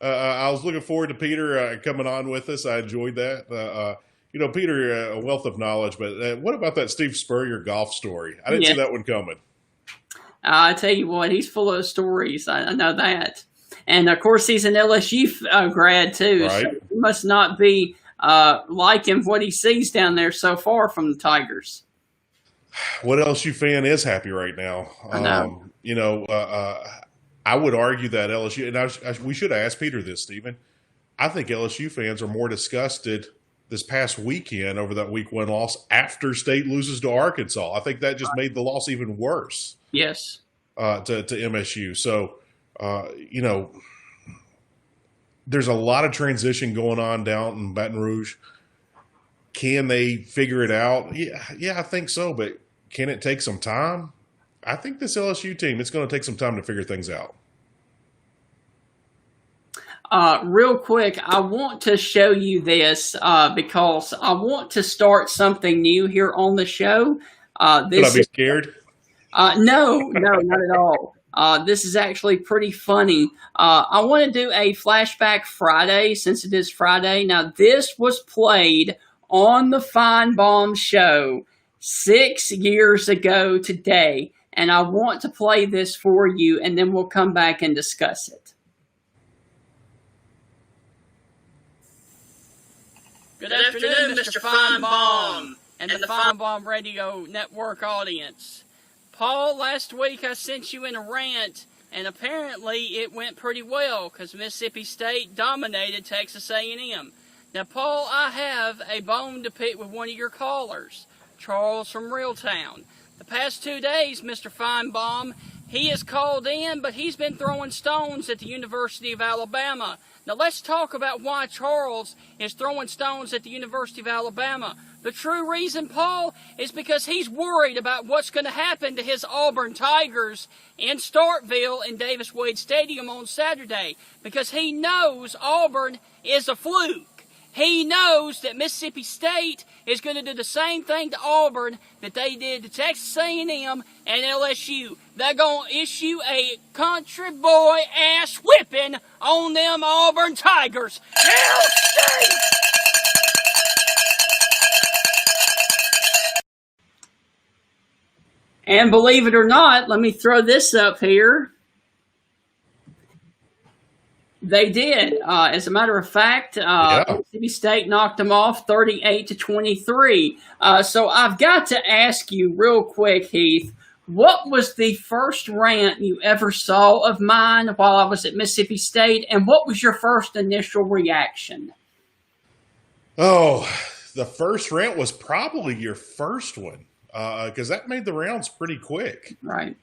I was looking forward to Peter coming on with us. I enjoyed that. Peter, a wealth of knowledge, but what about that Steve Spurrier golf story? I didn't see that one coming. I tell you what, he's full of stories. I know that. And, of course, he's an LSU grad, too. Right. So he must not be liking what he sees down there so far from the Tigers. What LSU fan is happy right now? I know. I would argue that LSU, and we should have asked Peter this, Stephen. I think LSU fans are more disgusted this past weekend over that week 1 loss after State loses to Arkansas. I think that just made the loss even worse. Yes. To MSU. So, there's a lot of transition going on down in Baton Rouge. Can they figure it out? Yeah, I think so. But can it take some time? I think this LSU team, it's going to take some time to figure things out. Real quick, I want to show you this because I want to start something new here on the show. Should I be scared? No, not at all. This is actually pretty funny. I want to do a Flashback Friday since it is Friday. Now, this was played on the Feinbaum Show 6 years ago today, and I want to play this for you, and then we'll come back and discuss it. Good afternoon, Mr. Feinbaum and the Feinbaum Radio Network audience. Paul, last week I sent you in a rant, and apparently it went pretty well because Mississippi State dominated Texas A&M. Now, Paul, I have a bone to pick with one of your callers, Charles from Reeltown. The past 2 days, Mr. Feinbaum, he has called in, but he's been throwing stones at the University of Alabama. Now, let's talk about why Charles is throwing stones at the University of Alabama. The true reason, Paul, is because he's worried about what's going to happen to his Auburn Tigers in Starkville in Davis Wade Stadium on Saturday, because he knows Auburn is a fluke. He knows that Mississippi State is going to do the same thing to Auburn that they did to Texas A&M and LSU. They're going to issue a country boy ass whipping on them Auburn Tigers. Hell State! And believe it or not, let me throw this up here. They did. As a matter of fact, Mississippi State knocked them off 38-23. So I've got to ask you real quick, Heath, what was the first rant you ever saw of mine while I was at Mississippi State, and what was your first initial reaction? Oh, the first rant was probably your first one, because that made the rounds pretty quick. Right.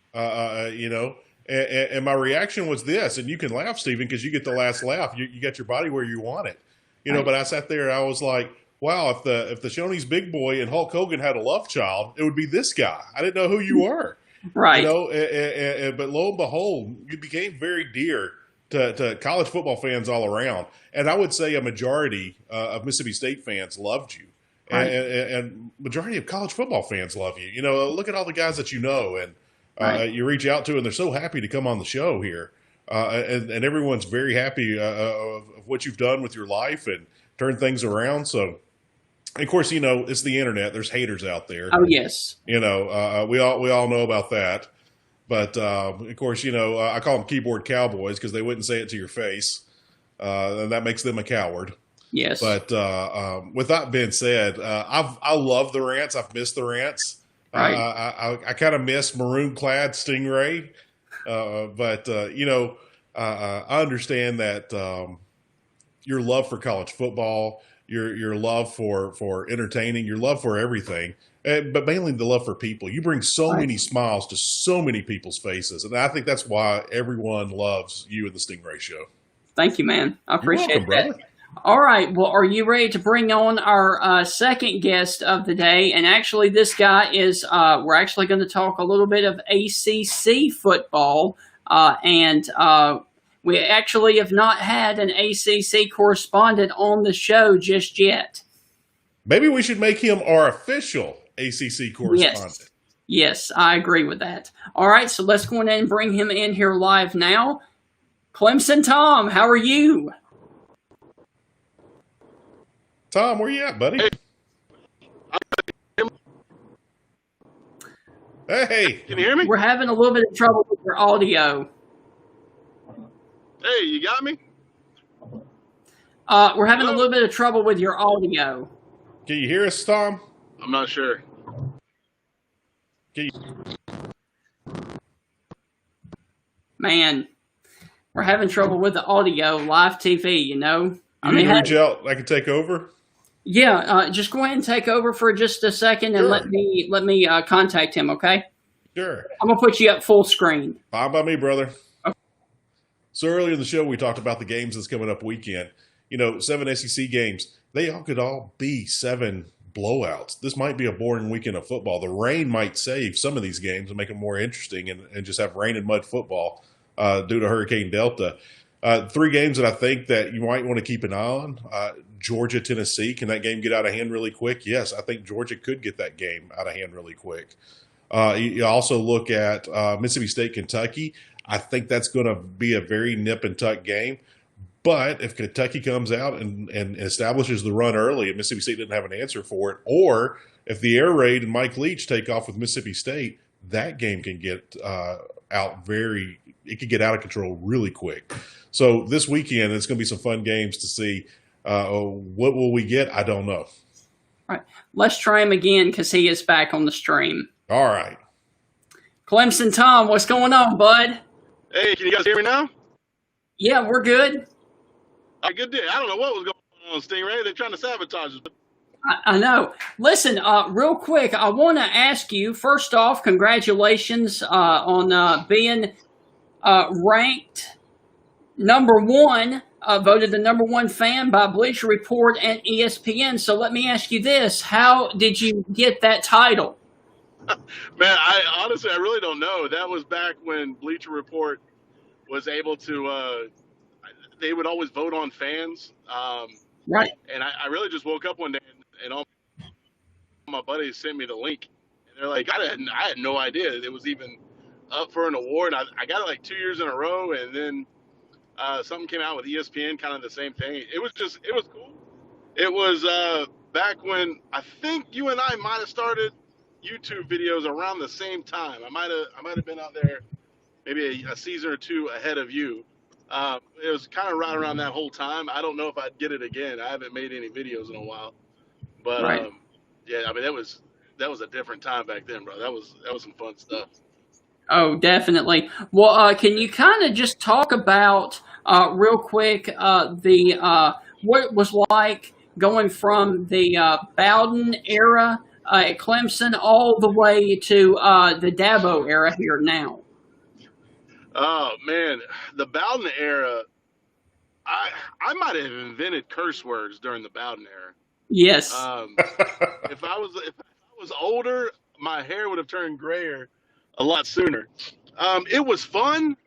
And my reaction was this, and you can laugh, Stephen, because you get the last laugh. You got your body where you want it, right. But I sat there and I was like, wow, if the Shoney's big boy and Hulk Hogan had a love child, it would be this guy. I didn't know who you were, right? But lo and behold, you became very dear to college football fans all around, and I would say a majority of Mississippi State fans loved you, right. and majority of college football fans love you. Look at all the guys that you know, and Right. You reach out to, and they're so happy to come on the show here. And everyone's very happy of what you've done with your life and turn things around. So, of course, it's the internet. There's haters out there. Oh, yes. We all know about that. But, of course, I call them keyboard cowboys because they wouldn't say it to your face. And that makes them a coward. Yes. But with that being said, I love the rants. I've missed the rants. Right. I kind of miss maroon-clad Stingray. But I understand that your love for college football, your love for entertaining, your love for everything, but mainly the love for people. You bring so many smiles to so many people's faces, and I think that's why everyone loves you and the Stingray Show. Thank you, man. I appreciate welcome, that. brother. All right. Well, are you ready to bring on our second guest of the day? And actually, this guy is, we're actually going to talk a little bit of ACC football. And we actually have not had an ACC correspondent on the show just yet. Maybe we should make him our official ACC correspondent. Yes, I agree with that. All right. So let's go ahead and bring him in here live now. Clemson Tom, how are you? Tom, where you at, buddy? Hey. Can you hear me? We're having a little bit of trouble with your audio. Hey, you got me? We're having a little bit of trouble with your audio. Can you hear us, Tom? I'm not sure. Man, we're having trouble with the audio, live TV, You need to reach out. I can take over. Yeah, just go ahead and take over for just a second and Sure. let me contact him, okay? Sure. I'm gonna put you up full screen. Fine by me, brother. Okay. So earlier in the show, we talked about the games that's coming up weekend. 7 SEC games. They could all be 7 blowouts. This might be a boring weekend of football. The rain might save some of these games and make them more interesting and just have rain and mud football due to Hurricane Delta. 3 games that I think that you might want to keep an eye on. Georgia, Tennessee. Can that game get out of hand really quick? Yes, I think Georgia could get that game out of hand really quick. You also look at Mississippi State, Kentucky. I think that's going to be a very nip and tuck game. But if Kentucky comes out and establishes the run early and Mississippi State didn't have an answer for it, or if the air raid and Mike Leach take off with Mississippi State, that game can get it could get out of control really quick. So this weekend, it's going to be some fun games to see. What will we get? I don't know. All right, let's try him again because he is back on the stream. All right. Clemson Tom, what's going on, bud? Hey, can you guys hear me now? Yeah, we're good. Good day. I don't know what was going on, Stingray. They're trying to sabotage us. I know. Listen, real quick, I want to ask you, first off, congratulations on being ranked number 1, voted the number 1 fan by Bleacher Report and ESPN. So let me ask you this. How did you get that title? Man, I really don't know. That was back when Bleacher Report was able to they would always vote on fans. Right. And I really just woke up one day and all my buddies sent me the link. And they're like, I had no idea it was even up for an award. I got it like 2 years in a row, and then something came out with ESPN, kind of the same thing. It was cool. It was back when I think you and I might have started YouTube videos around the same time. I might have been out there maybe a season or 2 ahead of you. It was kind of right around that whole time. I don't know if I'd get it again. I haven't made any videos in a while, but Right. yeah, I mean that was a different time back then, bro. That was some fun stuff. Oh, definitely. Well, can you kind of just talk about real quick what it was like going from the Bowden era at Clemson all the way to the Dabo era here now? Oh man, the Bowden era. I might have invented curse words during the Bowden era. Yes. If I was older, my hair would have turned grayer a lot sooner. It was fun.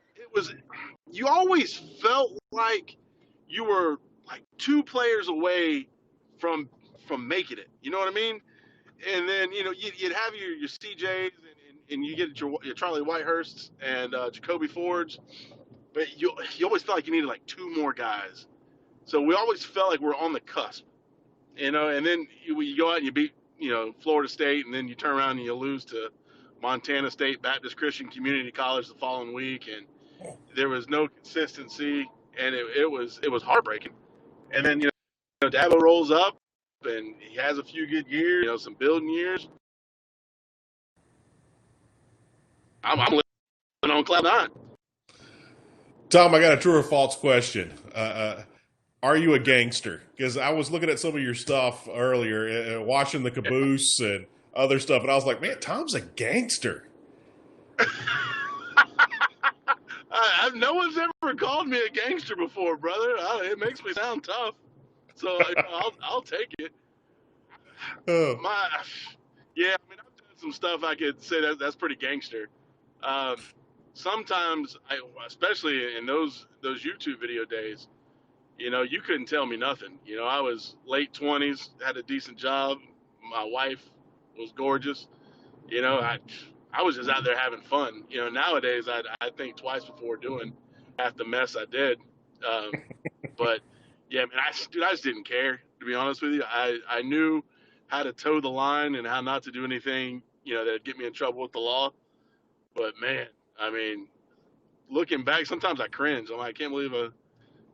You always felt like you were like 2 players away from making it. You know what I mean? And then you'd have your CJs and you get your Charlie Whitehursts and Jacoby Fords, but you always felt like you needed like two more guys. So we always felt like we're on the cusp, and then you go out and you beat, Florida State, and then you turn around and you lose to Montana State Baptist Christian Community College the following week, and there was no consistency, and it was heartbreaking. And then Dabo rolls up, and he has a few good years, some building years. I'm living on cloud nine. Tom, I got a true or false question. Are you a gangster? Because I was looking at some of your stuff earlier, watching the Caboose and other stuff, and I was like, man, Tom's a gangster. No one's ever called me a gangster before, brother. It makes me sound tough, so I'll take it. Oh. Yeah, I mean, I've done some stuff I could say that's pretty gangster. Sometimes, especially in those YouTube video days, you couldn't tell me nothing. I was late 20s, had a decent job. My wife was gorgeous. I was just out there having fun. Nowadays I think twice before doing half the mess I did. But yeah, man, I just didn't care, to be honest with you. I knew how to toe the line and how not to do anything, that'd get me in trouble with the law. But man, I mean, looking back, sometimes I cringe. I can't believe a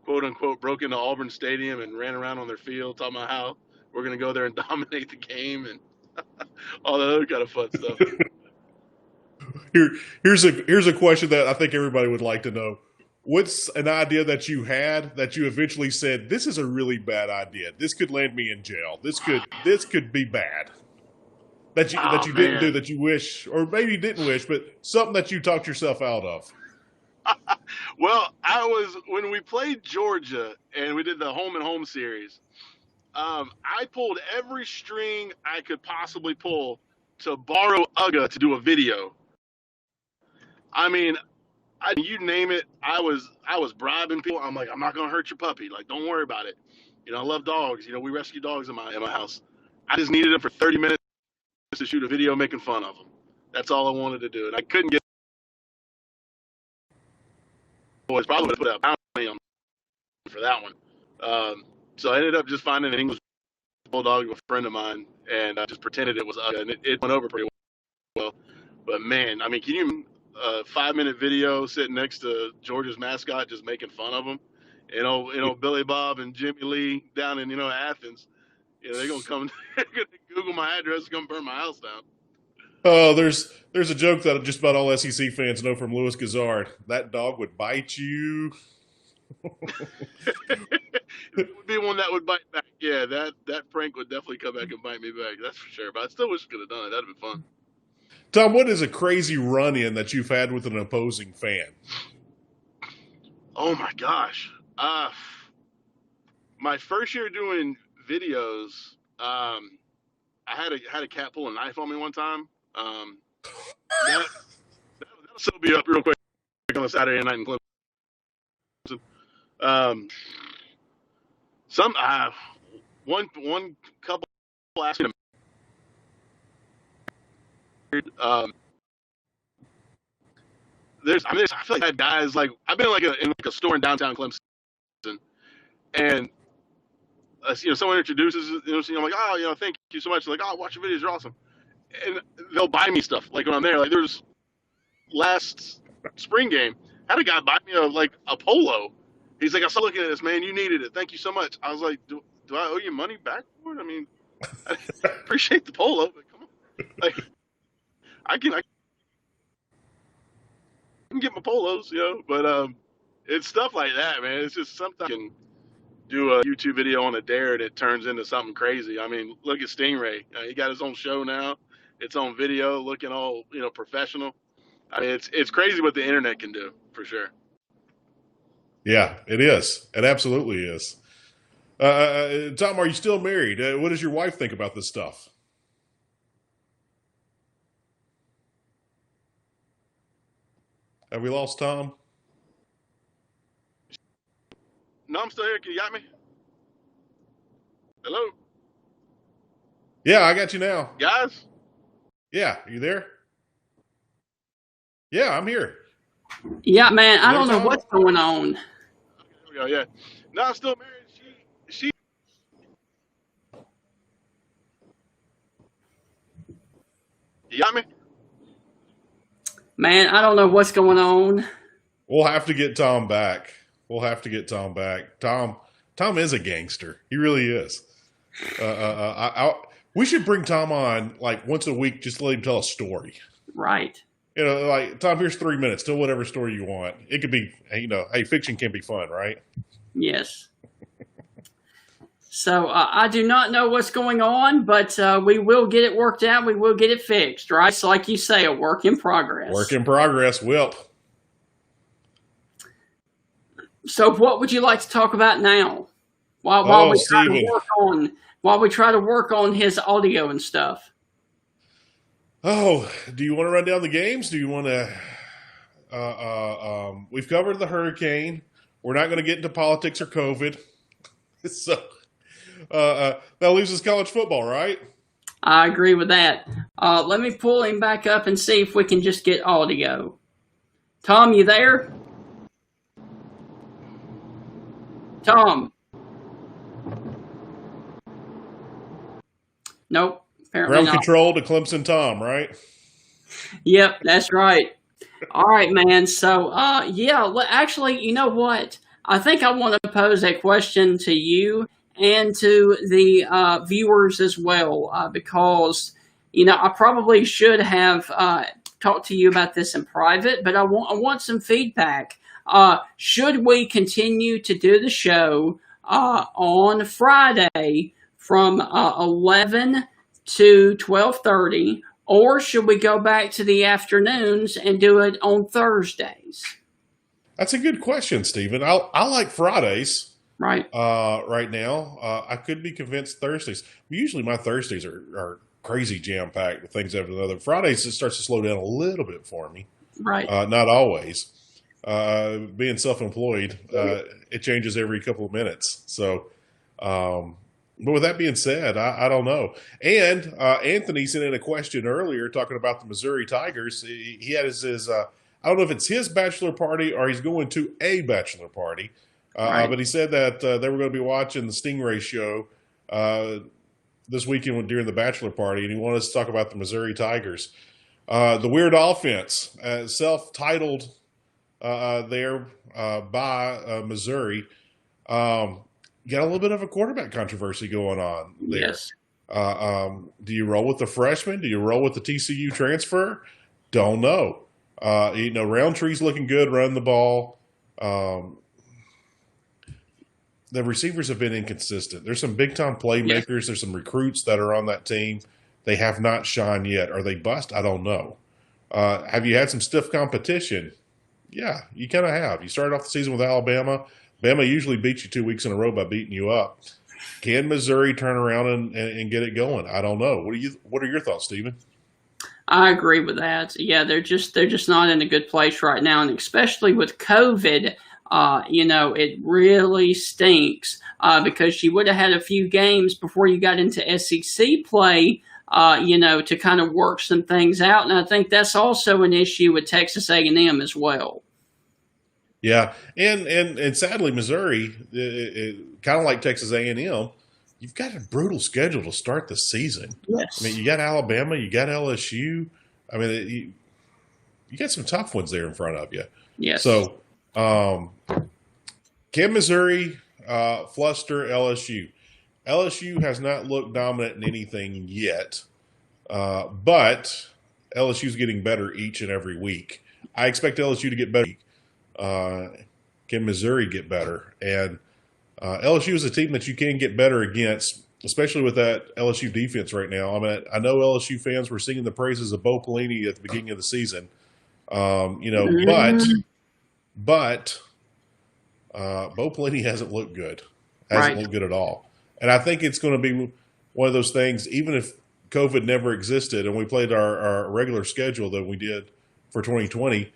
quote unquote broke into Auburn Stadium and ran around on their field talking about how we're going to go there and dominate the game and all that other kind of fun stuff. Here's a question that I think everybody would like to know. What's an idea that you had that you eventually said, this is a really bad idea. This could land me in jail. This could be bad. That you didn't do, that you wish, or maybe you didn't wish, but something that you talked yourself out of. Well, when we played Georgia and we did the home and home series, I pulled every string I could possibly pull to borrow Uga to do a video. I mean, you name it, I was bribing people. I'm like, I'm not gonna hurt your puppy. Like, don't worry about it. I love dogs. We rescue dogs in my house. I just needed them for 30 minutes to shoot a video making fun of them. That's all I wanted to do, and I couldn't get. Boys probably would have put a bounty on for that one. So I ended up just finding an English bulldog with a friend of mine, and I just pretended it was Uga, and it went over pretty well. But man, I mean, can you? A 5-minute video sitting next to Georgia's mascot just making fun of him, Billy Bob and Jimmy Lee down in Athens. They're gonna come, they're gonna Google my address, come burn my house down. Oh, there's a joke that just about all SEC fans know from Louis Gazard. That dog would bite you. It would be one that would bite back. Yeah, that prank would definitely come back and bite me back. That's for sure. But I still wish we could have done it. That'd have been fun. Tom, what is a crazy run-in that you've had with an opposing fan? Oh, my gosh. My first year doing videos, I had a cat pull a knife on me one time. That'll still be up real quick on a Saturday night in Clemson. One couple asked me to I feel like I had guys like I've been in a store in downtown Clemson, and someone introduces, I'm like, oh, thank you so much. Like, oh, watch your videos, you're awesome, and they'll buy me stuff like when I'm there. Like, there's last spring game, had a guy buy me a polo. He's like, I saw looking at this, man, you needed it. Thank you so much. I was like, do I owe you money back for it? I mean, I appreciate the polo, but come on, like. I can get my polos, but it's stuff like that, man. It's just something I can do a YouTube video on a dare and it turns into something crazy. I mean, look at Stingray. He got his own show now. It's on video, looking all professional. I mean, it's crazy what the internet can do, for sure. Yeah, it is. It absolutely is. Tom, are you still married? What does your wife think about this stuff? Have we lost Tom? No, I'm still here. Can you got me? Hello? Yeah, I got you now. Guys? Yeah, you there? Yeah, I'm here. Yeah, man, I don't know Tom? what's going on. There we go. Yeah. No, I'm still married. She. You got me? Man, I don't know what's going on. We'll have to get Tom back. Tom is a gangster. He really is. We should bring Tom on like once a week, just to let him tell a story. Right. You know, like, Tom, here's 3 minutes. Tell whatever story you want. It could be, hey, fiction can be fun, right? Yes. So I do not know what's going on, but we will get it worked out. We will get it fixed, right? So like you say, a work in progress. Work in progress, Wilp. So what would you like to talk about now? While we try to work on his audio and stuff. Oh, do you want to run down the games? Do you want to? We've covered the hurricane. We're not going to get into politics or COVID. So that leaves us college football, right? I agree with that. Let me pull him back up and see if we can just get audio. Tom, you there? Tom. Nope. Apparently Ground not. control to Clemson Tom, right? Yep, that's right. All right, man. So, actually, you know what? I think I want to pose a question to you and to the viewers as well, because, I probably should have talked to you about this in private, but I want some feedback. Should we continue to do the show on Friday from 11 to 12:30, or should we go back to the afternoons and do it on Thursdays? That's a good question, Stephen. I like Fridays. Right. Right now, I could be convinced Thursdays. Usually my Thursdays are crazy jam-packed with things after another. Fridays, it starts to slow down a little bit for me. Right. Not always. Being self-employed, it changes every couple of minutes. So, but with that being said, I don't know. And Anthony sent in a question earlier talking about the Missouri Tigers. He had his I don't know if it's his bachelor party or he's going to a bachelor party. Right. But he said that they were going to be watching the Stingray Show this weekend during the bachelor party, and he wanted us to talk about the Missouri Tigers. The Weird Offense, self-titled there by Missouri. Got a little bit of a quarterback controversy going on there. Yes. Do you roll with the freshman? Do you roll with the TCU transfer? Don't know. Roundtree's looking good, running the ball. The receivers have been inconsistent. There's some big-time playmakers. Yes. There's some recruits that are on that team. They have not shined yet. Are they bust? I don't know. Have you had some stiff competition? Yeah, you kind of have. You started off the season with Alabama. Bama usually beats you 2 weeks in a row by beating you up. Can Missouri turn around and get it going? I don't know. What are your thoughts, Stephen? I agree with that. Yeah, they're just not in a good place right now, and especially with COVID, it really stinks because you would have had a few games before you got into SEC play, to kind of work some things out, and I think that's also an issue with Texas A&M as well. Yeah, and sadly, Missouri, kind of like Texas A&M, you've got a brutal schedule to start the season. Yes. I mean, you got Alabama, you got LSU. I mean, you got some tough ones there in front of you. Yes. So, can Missouri fluster LSU? LSU has not looked dominant in anything yet, but LSU's getting better each and every week. I expect LSU to get better. Can Missouri get better? And LSU is a team that you can get better against, especially with that LSU defense right now. I mean, I know LSU fans were singing the praises of Bo Pelini at the beginning of the season, but Bo Pelini hasn't looked good. Hasn't looked good at all. And I think it's going to be one of those things, even if COVID never existed and we played our regular schedule that we did for 2020,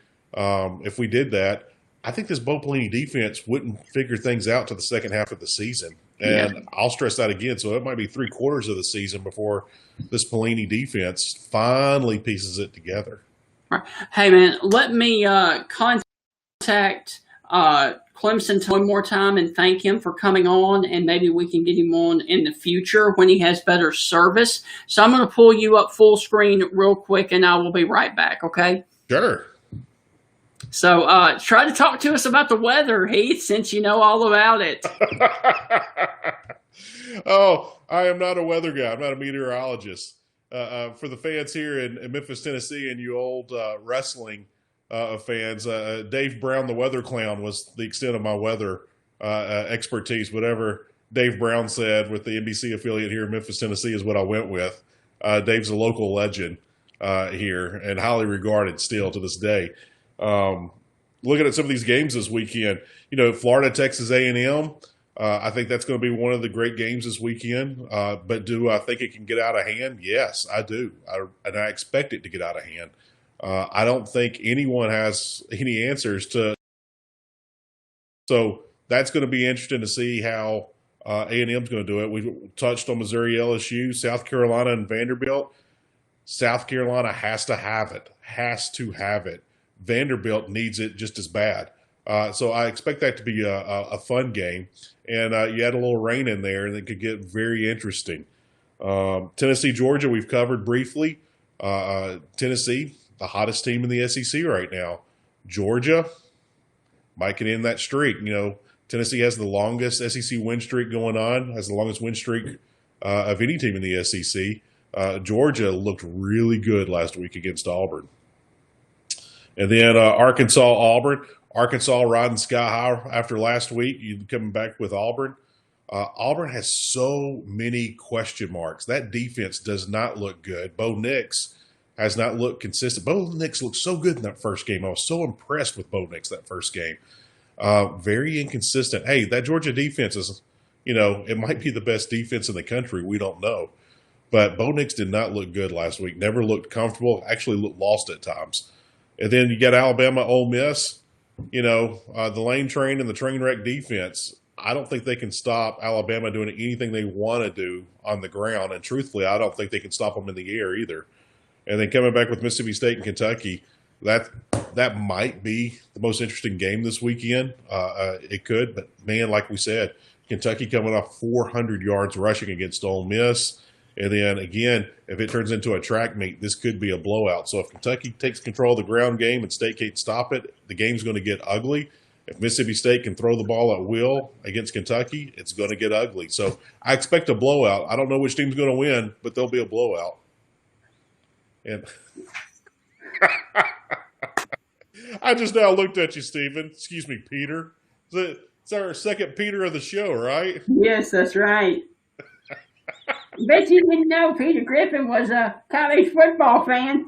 if we did that, I think this Bo Pelini defense wouldn't figure things out to the second half of the season. And I'll stress that again. So it might be 3/4 of the season before this Pelini defense finally pieces it together. Right. Hey, man, let me contact Clemson one more time and thank him for coming on, and maybe we can get him on in the future when he has better service. So I'm going to pull you up full screen real quick, and I will be right back, okay? Sure. So try to talk to us about the weather, Heath, since you know all about it. Oh, I am not a weather guy. I'm not a meteorologist. For the fans here in Memphis, Tennessee, and you old wrestling fans, Dave Brown, the weather clown, was the extent of my weather expertise. Whatever Dave Brown said with the NBC affiliate here in Memphis, Tennessee is what I went with. Dave's a local legend here and highly regarded still to this day. Looking at some of these games this weekend, Florida, Texas A&M, I think that's going to be one of the great games this weekend. But do I think it can get out of hand? Yes, I do. And I expect it to get out of hand. I don't think anyone has any answers to. So that's going to be interesting to see how A&M's going to do it. We touched on Missouri, LSU, South Carolina, and Vanderbilt. South Carolina has to have it. Vanderbilt needs it just as bad. So I expect that to be a fun game. And you add a little rain in there, and it could get very interesting. Tennessee, Georgia, we've covered briefly. Tennessee, the hottest team in the SEC right now. Georgia might get in that streak. Tennessee has the longest SEC win streak going on, has the longest win streak of any team in the SEC. Georgia looked really good last week against Auburn. And then Arkansas, Auburn. Arkansas riding sky high after last week. You coming back with Auburn. Auburn has so many question marks. That defense does not look good. Bo Nix has not looked consistent. Bo Nix looked so good in that first game. I was so impressed with Bo Nix that first game. Very inconsistent. Hey, that Georgia defense is, it might be the best defense in the country. We don't know. But Bo Nix did not look good last week. Never looked comfortable. Actually looked lost at times. And then you got Alabama, Ole Miss. The lane train and the train wreck defense, I don't think they can stop Alabama doing anything they want to do on the ground. And truthfully, I don't think they can stop them in the air either. And then coming back with Mississippi State and Kentucky, that might be the most interesting game this weekend. It could, but man, like we said, Kentucky coming off 400 yards rushing against Ole Miss. And then, again, if it turns into a track meet, this could be a blowout. So if Kentucky takes control of the ground game and State can't stop it, the game's going to get ugly. If Mississippi State can throw the ball at will against Kentucky, it's going to get ugly. So I expect a blowout. I don't know which team's going to win, but there'll be a blowout. And I just now looked at you, Stephen. Excuse me, Peter. It's our second Peter of the show, right? Yes, that's right. Bet you didn't know Peter Griffin was a college football fan.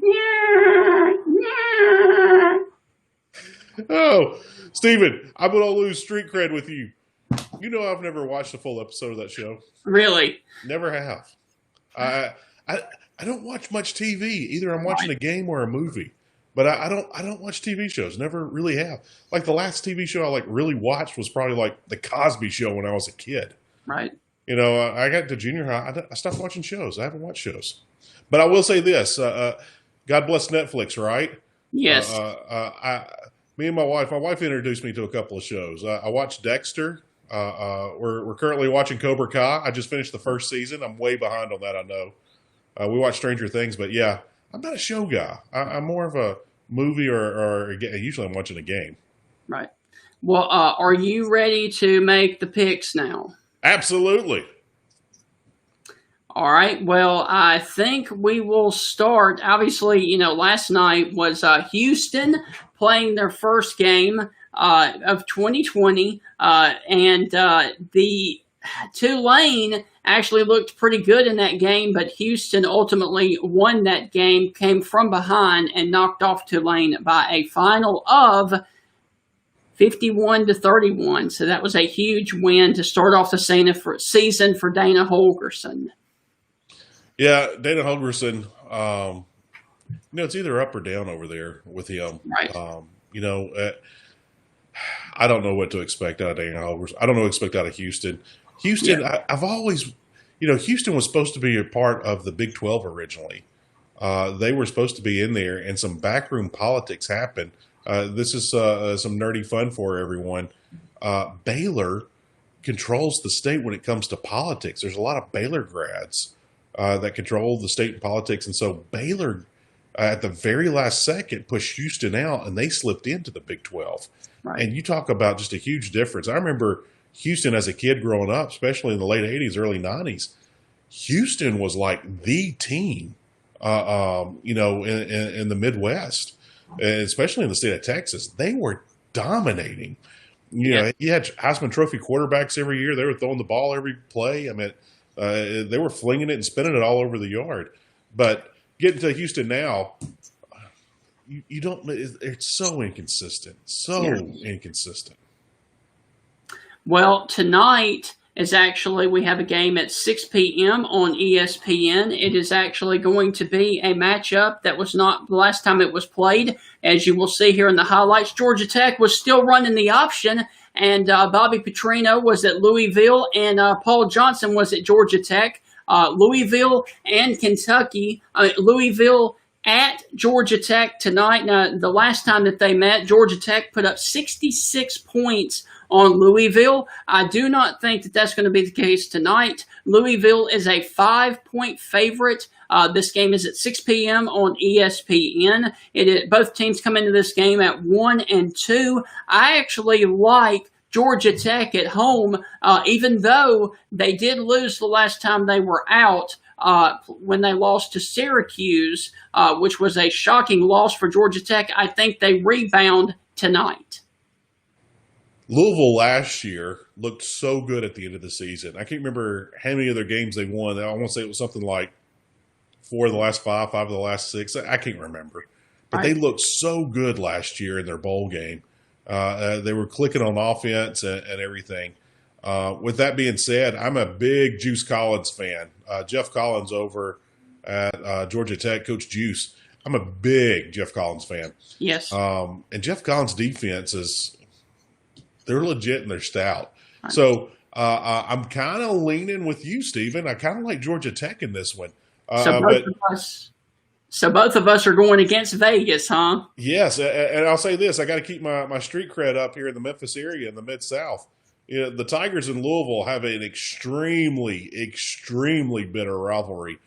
Oh, Stephen, I'm going to lose street cred with you. I've never watched a full episode of that show. Really? Never have. I don't watch much TV. Either I'm watching a game or a movie. But I don't watch TV shows. Never really have. Like the last TV show I really watched was probably like The Cosby Show when I was a kid. Right. I got to junior high. I stopped watching shows. I haven't watched shows. But I will say this. God bless Netflix, right? Yes. Me and my wife introduced me to a couple of shows. I watched Dexter. We're currently watching Cobra Kai. I just finished the first season. I'm way behind on that, I know. We watched Stranger Things. But, yeah, I'm not a show guy. I'm more of a movie or usually I'm watching a game. Right. Well, are you ready to make the picks now? Absolutely. All right. Well, I think we will start. Obviously, last night was Houston playing their first game of 2020. And the Tulane actually looked pretty good in that game, but Houston ultimately won that game, came from behind, and knocked off Tulane by a final of 51-31. So that was a huge win to start off the season for Dana Holgorsen. Yeah, Dana Holgorsen, it's either up or down over there with him. Right. I don't know what to expect out of Dana Holgorsen. I don't know what to expect out of Houston. Houston, yeah. I've always, Houston was supposed to be a part of the Big 12 originally. They were supposed to be in there, and some backroom politics happened. This is some nerdy fun for everyone. Baylor controls the state when it comes to politics. There's a lot of Baylor grads that control the state politics, and so Baylor, at the very last second, pushed Houston out, and they slipped into the Big 12. Right. And you talk about just a huge difference. I remember Houston as a kid growing up, especially in the late 80s, early 90s. Houston was like the team, in the Midwest, especially in the state of Texas. They were dominating. You know, you had Heisman Trophy quarterbacks every year. They were throwing the ball every play. I mean, they were flinging it and spinning it all over the yard. But getting to Houston now, you don't. It's so inconsistent. Inconsistent. Well, tonight is actually, we have a game at 6 p.m. on ESPN. It is actually going to be a matchup that was not the last time it was played. As you will see here in the highlights, Georgia Tech was still running the option, and Bobby Petrino was at Louisville, and Paul Johnson was at Georgia Tech. Louisville and Kentucky, Louisville at Georgia Tech tonight. Now, the last time that they met, Georgia Tech put up 66 points on Louisville. I do not think that that's going to be the case tonight. Louisville is a 5-point favorite. This game is at 6 p.m. on ESPN. Both teams come into this game at 1-2. I actually like Georgia Tech at home, even though they did lose the last time they were out when they lost to Syracuse, which was a shocking loss for Georgia Tech. I think they rebound tonight. Louisville last year looked so good at the end of the season. I can't remember how many of their games they won. I want to say it was something like 4 of the last 5, 5 of the last 6. I can't remember. But they looked so good last year in their bowl game. They were clicking on offense and everything. With that being said, I'm a big Juice Collins fan. Jeff Collins over at Georgia Tech, Coach Juice. I'm a big Jeff Collins fan. Yes. And Jeff Collins' defense they're legit and they're stout. Right. So I'm kind of leaning with you, Stephen. I kind of like Georgia Tech in this one. So both of us are going against Vegas, huh? Yes, and I'll say this. I got to keep my street cred up here in the Memphis area in the Mid-South. You know, the Tigers in Louisville have an extremely, extremely bitter rivalry.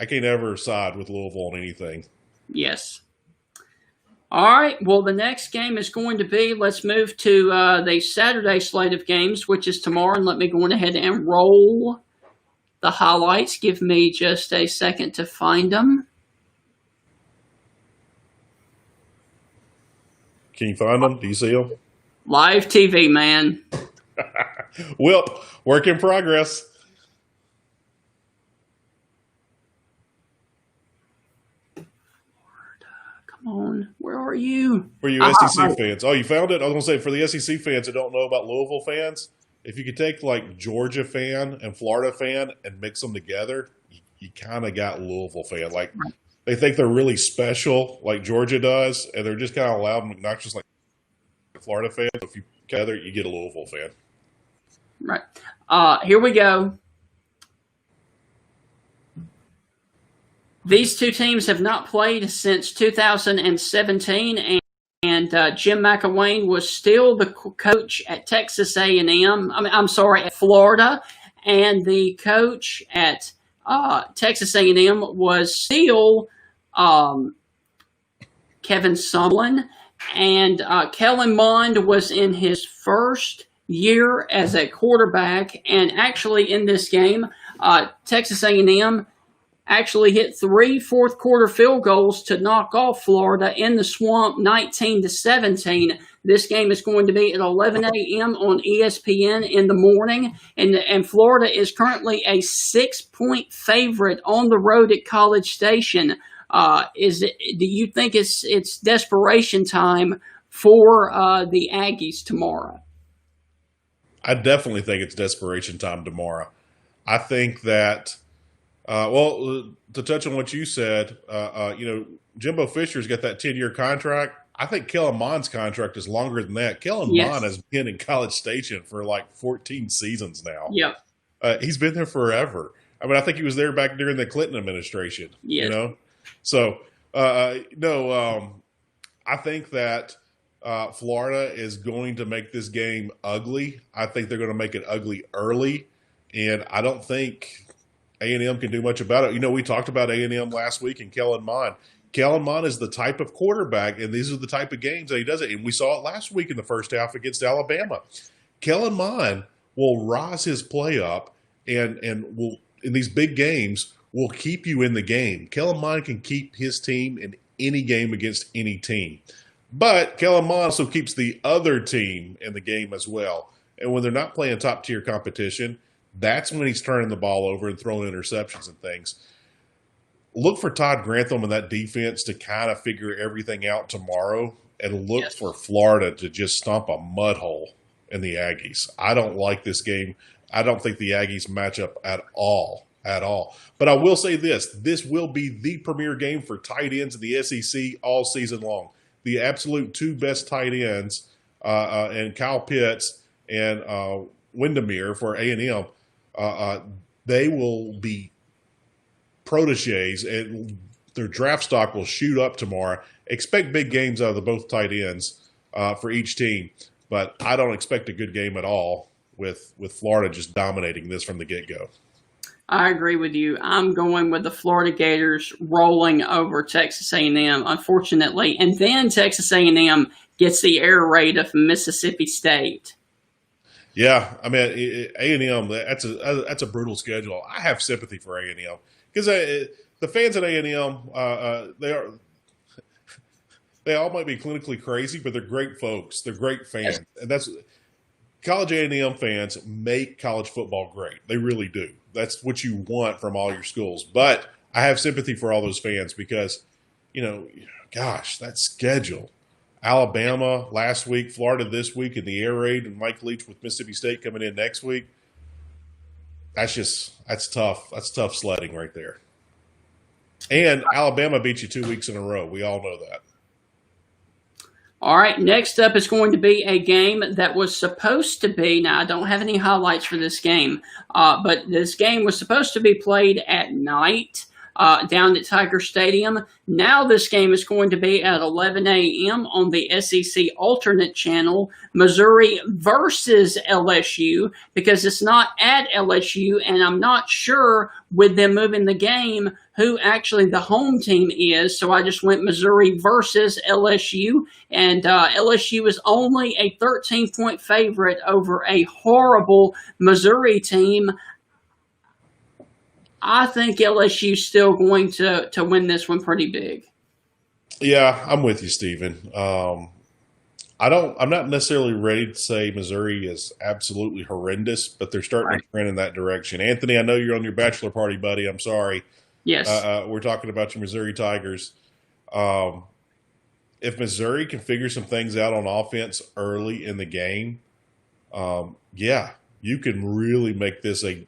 I can't ever side with Louisville on anything. Yes. All right. Well, the next game is going to be, let's move to the Saturday slate of games, which is tomorrow. And let me go ahead and roll the highlights. Give me just a second to find them. Can you find them? Do you see them? Live TV, man. Well, work in progress. Come on. Where are you? For you SEC fans. Oh, you found it? I was going to say, for the SEC fans that don't know about Louisville fans, if you could take like Georgia fan and Florida fan and mix them together, you kind of got Louisville fan. Like they think they're really special like Georgia does, and they're just kind of loud and obnoxious like Florida fans. If you together, you get a Louisville fan. Right. Here we go. These two teams have not played since 2017, and Jim McElwain was still the coach at Texas A&M. At Florida, and the coach at Texas A&M was still Kevin Sumlin, and Kellen Mond was in his first year as a quarterback, and actually in this game, Texas A&M actually hit 3 fourth-quarter field goals to knock off Florida in the Swamp, 19-17. This game is going to be at 11 a.m. on ESPN in the morning, and Florida is currently a 6-point favorite on the road at College Station. Do you think it's desperation time for the Aggies tomorrow? I definitely think it's desperation time tomorrow. I think that. To touch on what you said, Jimbo Fisher's got that 10-year contract. I think Kellen Mond's contract is longer than that. Kellen Mond has been in College Station for like 14 seasons now. Yep. He's been there forever. I mean, I think he was there back during the Clinton administration. Yes. So, I think that Florida is going to make this game ugly. I think they're going to make it ugly early, and I don't think A&M can do much about it. We talked about A&M last week and Kellen Mond. Kellen Mond is the type of quarterback, and these are the type of games that he does it. And we saw it last week in the first half against Alabama. Kellen Mond will rise his play up, and will in these big games will keep you in the game. Kellen Mond can keep his team in any game against any team. But Kellen Mond also keeps the other team in the game as well. And when they're not playing top-tier competition, that's when he's turning the ball over and throwing interceptions and things. Look for Todd Grantham and that defense to kind of figure everything out tomorrow, and look for Florida to just stomp a mud hole in the Aggies. I don't like this game. I don't think the Aggies match up at all. But I will say this will be the premier game for tight ends in the SEC all season long. The absolute two best tight ends, and Kyle Pitts and Windermere for A&M, they will be proteges, and their draft stock will shoot up tomorrow. Expect big games out of both tight ends for each team, but I don't expect a good game at all with Florida just dominating this from the get-go. I agree with you. I'm going with the Florida Gators rolling over Texas A&M, unfortunately, and then Texas A&M gets the air raid of Mississippi State. Yeah, I mean, A&M, that's a brutal schedule. I have sympathy for A&M because the fans at A&M, they all might be clinically crazy, but they're great folks. They're great fans, and that's college A&M fans make college football great. They really do. That's what you want from all your schools. But I have sympathy for all those fans because, gosh, that schedule. Alabama last week, Florida this week, and the air raid, and Mike Leach with Mississippi State coming in next week. That's tough. That's tough sledding right there. And Alabama beat you 2 weeks in a row. We all know that. All right, next up is going to be a game that was supposed to be, now I don't have any highlights for this game, but this game was supposed to be played at night down at Tiger Stadium. Now this game is going to be at 11 a.m. on the SEC alternate channel, Missouri versus LSU, because it's not at LSU, and I'm not sure with them moving the game who actually the home team is, so I just went Missouri versus LSU, and LSU is only a 13-point favorite over a horrible Missouri team. I think LSU's still going to win this one pretty big. Yeah, I'm with you, Stephen. I'm not necessarily ready to say Missouri is absolutely horrendous, but they're starting to trend in that direction. Anthony, I know you're on your bachelor party, buddy. I'm sorry. Yes. We're talking about your Missouri Tigers. If Missouri can figure some things out on offense early in the game, you can really make this a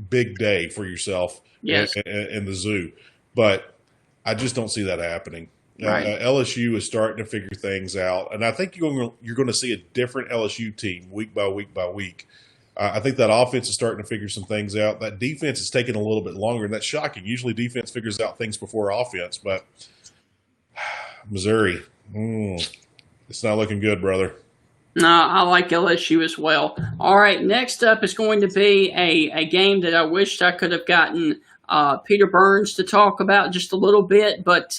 big day for yourself in the zoo. But I just don't see that happening. LSU is starting to figure things out, and I think you're going to see a different LSU team week by week by week. I think that offense is starting to figure some things out. That defense is taking a little bit longer, and that's shocking. Usually defense figures out things before offense, but Missouri, it's not looking good, brother. No, I like LSU as well. All right, next up is going to be a game that I wished I could have gotten Peter Burns to talk about just a little bit, but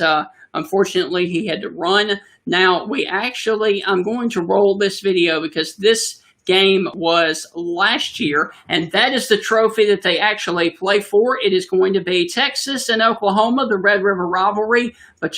unfortunately he had to run. Now, I'm going to roll this video because this game was last year, and that is the trophy that they actually play for. It is going to be Texas and Oklahoma, the Red River rivalry. But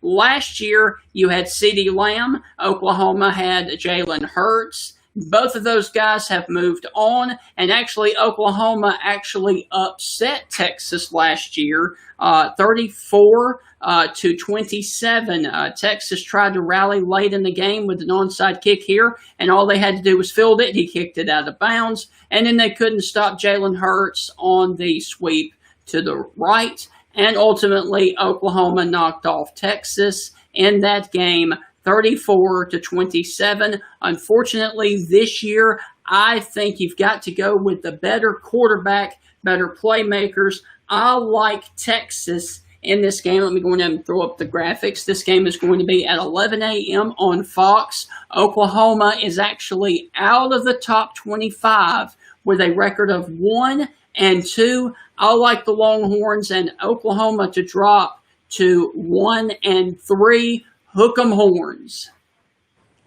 last year you had CeeDee Lamb. Oklahoma had Jalen Hurts. Both of those guys have moved on, and actually Oklahoma actually upset Texas last year, 34-27. Texas tried to rally late in the game with an onside kick here, and all they had to do was field it. He kicked it out of bounds, and then they couldn't stop Jalen Hurts on the sweep to the right, and ultimately Oklahoma knocked off Texas in that game, 34-27. Unfortunately, this year, I think you've got to go with the better quarterback, better playmakers. I like Texas in this game. Let me go ahead and throw up the graphics. This game is going to be at 11 a.m. on Fox. Oklahoma is actually out of the top 25 with a record of 1-2. I like the Longhorns and Oklahoma to drop to 1-3. Hook 'em horns.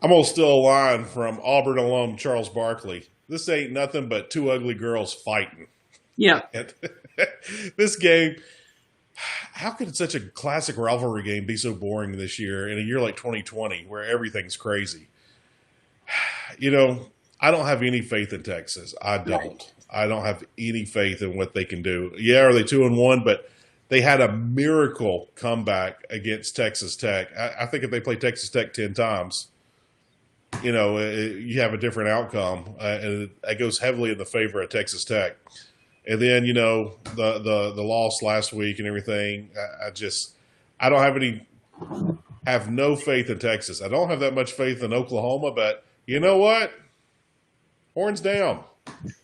I'm going to steal a line from Auburn alum Charles Barkley. This ain't nothing but two ugly girls fighting. Yeah. And this game, how could such a classic rivalry game be so boring this year in a year like 2020 where everything's crazy? You know, I don't have any faith in Texas. I don't. Right. I don't have any faith in what they can do. Yeah, are they 2-1? But they had a miracle comeback against Texas Tech. I think if they play Texas Tech 10 times, you know, you have a different outcome, and it goes heavily in the favor of Texas Tech. And then, you know, the loss last week and everything, I don't have no faith in Texas. I don't have that much faith in Oklahoma, but you know what? Horns down.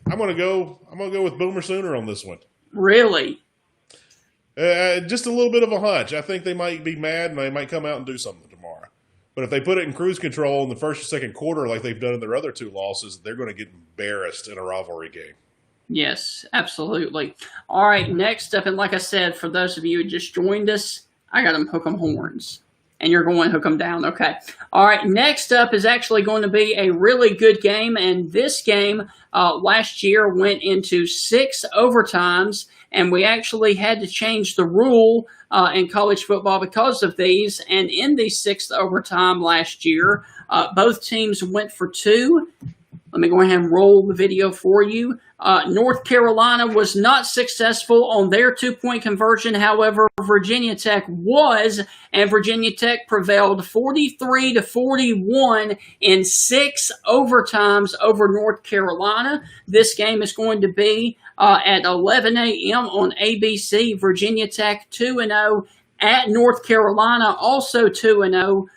I'm gonna go with Boomer Sooner on this one. Really? Just a little bit of a hunch. I think they might be mad and they might come out and do something tomorrow. But if they put it in cruise control in the first or second quarter like they've done in their other two losses, they're going to get embarrassed in a rivalry game. Yes, absolutely. All right, next up, and like I said, for those of you who just joined us, I got them hook 'em horns. And you're going to hook them down. Okay. All right, next up is actually going to be a really good game. And this game last year went into 6 overtimes. And we actually had to change the rule in college football because of these. And in the 6th overtime last year, both teams went for 2. Let me go ahead and roll the video for you. North Carolina was not successful on their 2-point conversion. However, Virginia Tech was, and Virginia Tech prevailed 43-41 in 6 overtimes over North Carolina. This game is going to be at 11 a.m. on ABC. Virginia Tech 2-0 at North Carolina, also 2-0.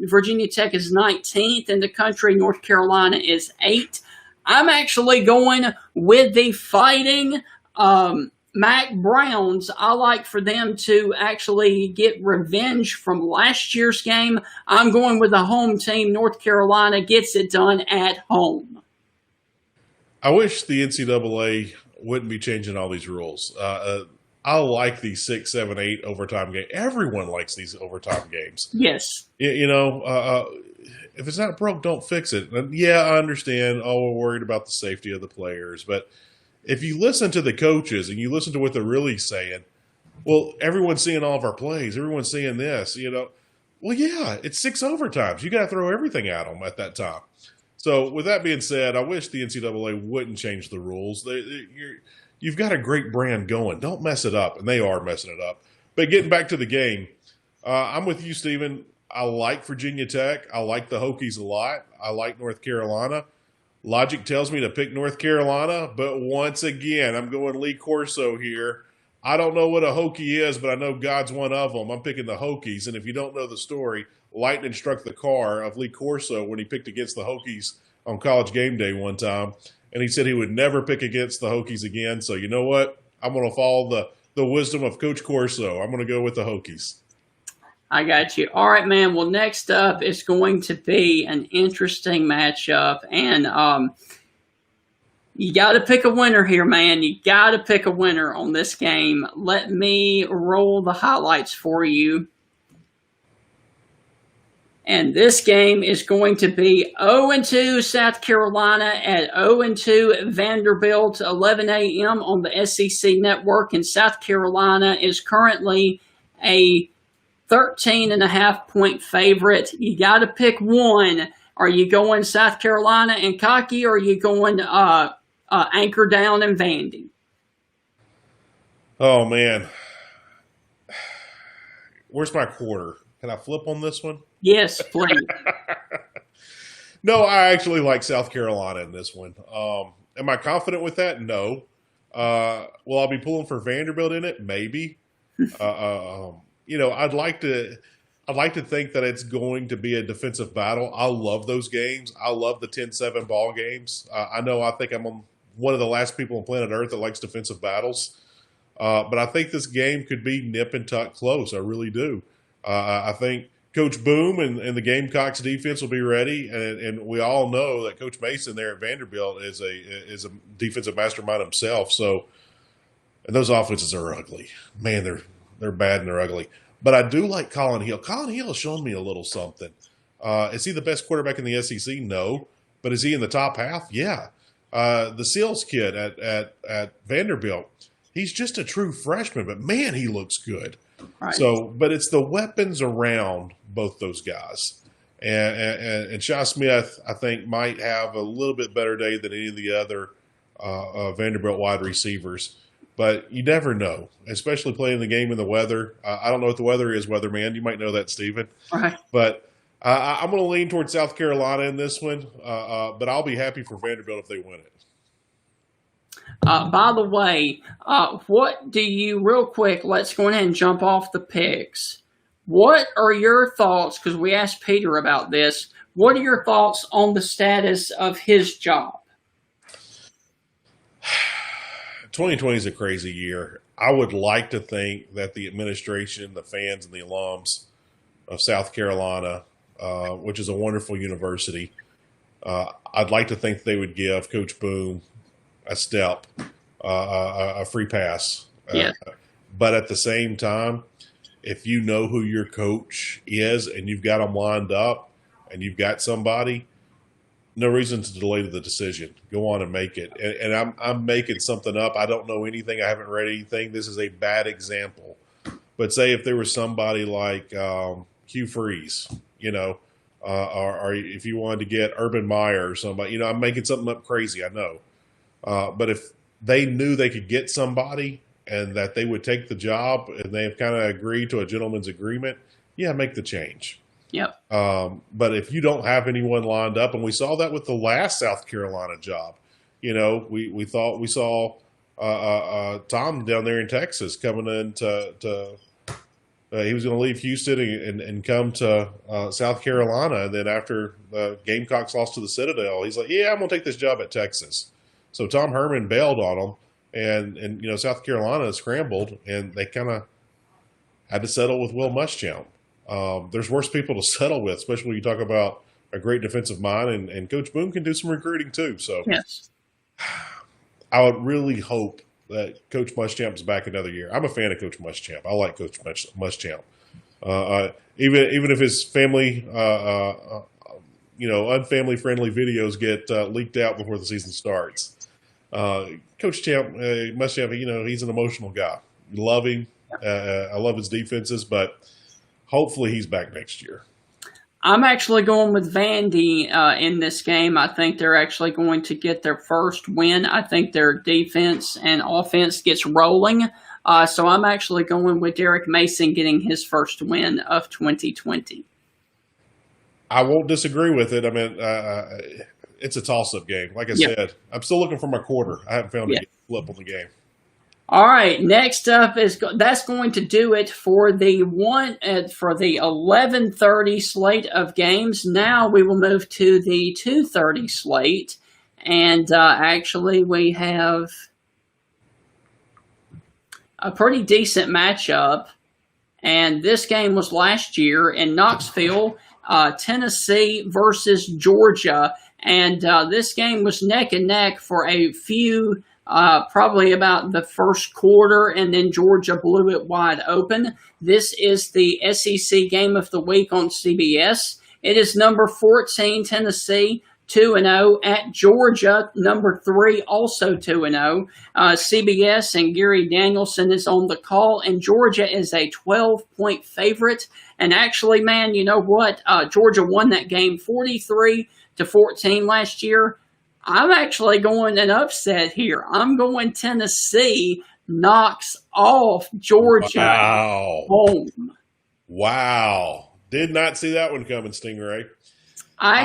Virginia Tech is 19th in the country. North Carolina is 8th. I'm actually going with the Fighting Mac Browns. I like for them to actually get revenge from last year's game. I'm going with the home team. North Carolina gets it done at home. I wish the NCAA wouldn't be changing all these rules. I like these 6, 7, 8 overtime games. Everyone likes these overtime games. Yes. You know, if it's not broke, don't fix it. And yeah, I understand. Oh, we're worried about the safety of the players. But if you listen to the coaches and you listen to what they're really saying, well, everyone's seeing all of our plays. Everyone's seeing this, you know. Well, yeah, it's 6 overtimes. You got to throw everything at them at that time. So with that being said, I wish the NCAA wouldn't change the rules. You've got a great brand going. Don't mess it up. And they are messing it up. But getting back to the game, I'm with you, Stephen. I like Virginia Tech. I like the Hokies a lot. I like North Carolina. Logic tells me to pick North Carolina, but once again, I'm going Lee Corso here. I don't know what a Hokie is, but I know God's one of them. I'm picking the Hokies, and if you don't know the story, lightning struck the car of Lee Corso when he picked against the Hokies on College Game Day one time, and he said he would never pick against the Hokies again. So you know what? I'm going to follow the wisdom of Coach Corso. I'm going to go with the Hokies. I got you. All right, man. Well, next up is going to be an interesting matchup. And you got to pick a winner here, man. You got to pick a winner on this game. Let me roll the highlights for you. And this game is going to be 0-2 South Carolina at 0-2 Vanderbilt, 11 a.m. on the SEC Network. And South Carolina is currently a 13.5-point favorite. You got to pick one. Are you going South Carolina and cocky, or are you going anchor down and Vandy? Oh, man. Where's my quarter? Can I flip on this one? Yes, please. No, I actually like South Carolina in this one. Am I confident with that? No. Will I be pulling for Vanderbilt in it? Maybe. You know, I'd like to think that it's going to be a defensive battle. I love those games. I love the 10-7 ball games. I think I'm one of the last people on planet Earth that likes defensive battles. But I think this game could be nip and tuck close. I really do. I think Coach Boom and the Gamecocks defense will be ready, and we all know that Coach Mason there at Vanderbilt is a defensive mastermind himself. So, and those offenses are ugly. Man, they're bad and they're ugly. But I do like Colin Hill. Colin Hill has shown me a little something. Is he the best quarterback in the SEC? No. But is he in the top half? Yeah. The Seals kid at Vanderbilt, he's just a true freshman, but man, he looks good. Right. So, but it's the weapons around both those guys. And Shy Smith, I think, might have a little bit better day than any of the other Vanderbilt wide receivers. But you never know, especially playing the game in the weather. I don't know what the weather is, weatherman. You might know that, Stephen. Right. But I'm going to lean towards South Carolina in this one. But I'll be happy for Vanderbilt if they win it. By the way, what do you, real quick, let's go ahead and jump off the picks. What are your thoughts, because we asked Peter about this, what are your thoughts on the status of his job? 2020 is a crazy year. I would like to think that the administration, the fans, and the alums of South Carolina, which is a wonderful university, I'd like to think they would give Coach Boone a step, a free pass. Yeah. But at the same time, if you know who your coach is and you've got them lined up and you've got somebody, no reason to delay the decision. Go on and make it. And I'm making something up. I don't know anything. I haven't read anything. This is a bad example. But say if there was somebody like Hugh Freeze, or if you wanted to get Urban Meyer or somebody, I'm making something up crazy, I know. But if they knew they could get somebody and that they would take the job and they have kind of agreed to a gentleman's agreement, make the change. Yep. But if you don't have anyone lined up, and we saw that with the last South Carolina job, we thought we saw Tom down there in Texas coming in to he was going to leave Houston and come to South Carolina. And then after the Gamecocks lost to the Citadel, he's like, I'm going to take this job at Texas. So Tom Herman bailed on him, and South Carolina scrambled, and they kind of had to settle with Will Muschamp. There's worse people to settle with, especially when you talk about a great defensive mind, and Coach Boone can do some recruiting too. So yes, I would really hope that Coach Muschamp is back another year. I'm a fan of Coach Muschamp. I like Coach Muschamp. Even if his family, unfamily friendly videos get leaked out before the season starts. Coach Muschamp, he's an emotional guy. I love him. I love his defenses, but hopefully he's back next year. I'm actually going with Vandy in this game. I think they're actually going to get their first win. I think their defense and offense gets rolling. So I'm actually going with Derek Mason getting his first win of 2020. I won't disagree with it. I mean, it's a toss-up game. Like I said, I'm still looking for my quarter. I haven't found a flip on the game. All right, next up that's going to do it for the 11:30 slate of games. Now we will move to the 2:30 slate, and actually we have a pretty decent matchup. And this game was last year in Knoxville, Tennessee versus Georgia, and this game was neck and neck for a few. Probably about the first quarter, and then Georgia blew it wide open. This is the SEC Game of the Week on CBS. It is number 14, Tennessee, 2-0 at Georgia, number 3, also 2-0. CBS and Gary Danielson is on the call, and Georgia is a 12-point favorite. And actually, man, you know what? Georgia won that game 43-14 last year. I'm actually going an upset here. I'm going Tennessee knocks off Georgia home. Wow. Did not see that one coming, Stingray. I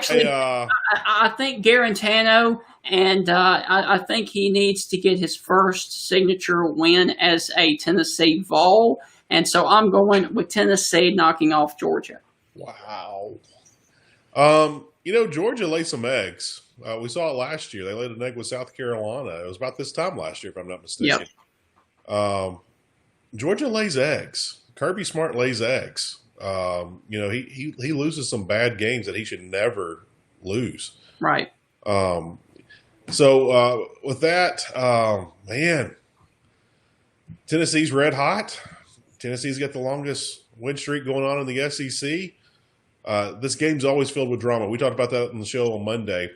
think Garantano, and I think he needs to get his first signature win as a Tennessee Vol. And so I'm going with Tennessee knocking off Georgia. Wow. Georgia laid some eggs. We saw it last year. They laid an egg with South Carolina. It was about this time last year, if I'm not mistaken. Yep. Georgia lays eggs. Kirby Smart lays eggs. He loses some bad games that he should never lose. Right. So with that, man, Tennessee's red hot. Tennessee's got the longest win streak going on in the SEC. This game's always filled with drama. We talked about that on the show on Monday.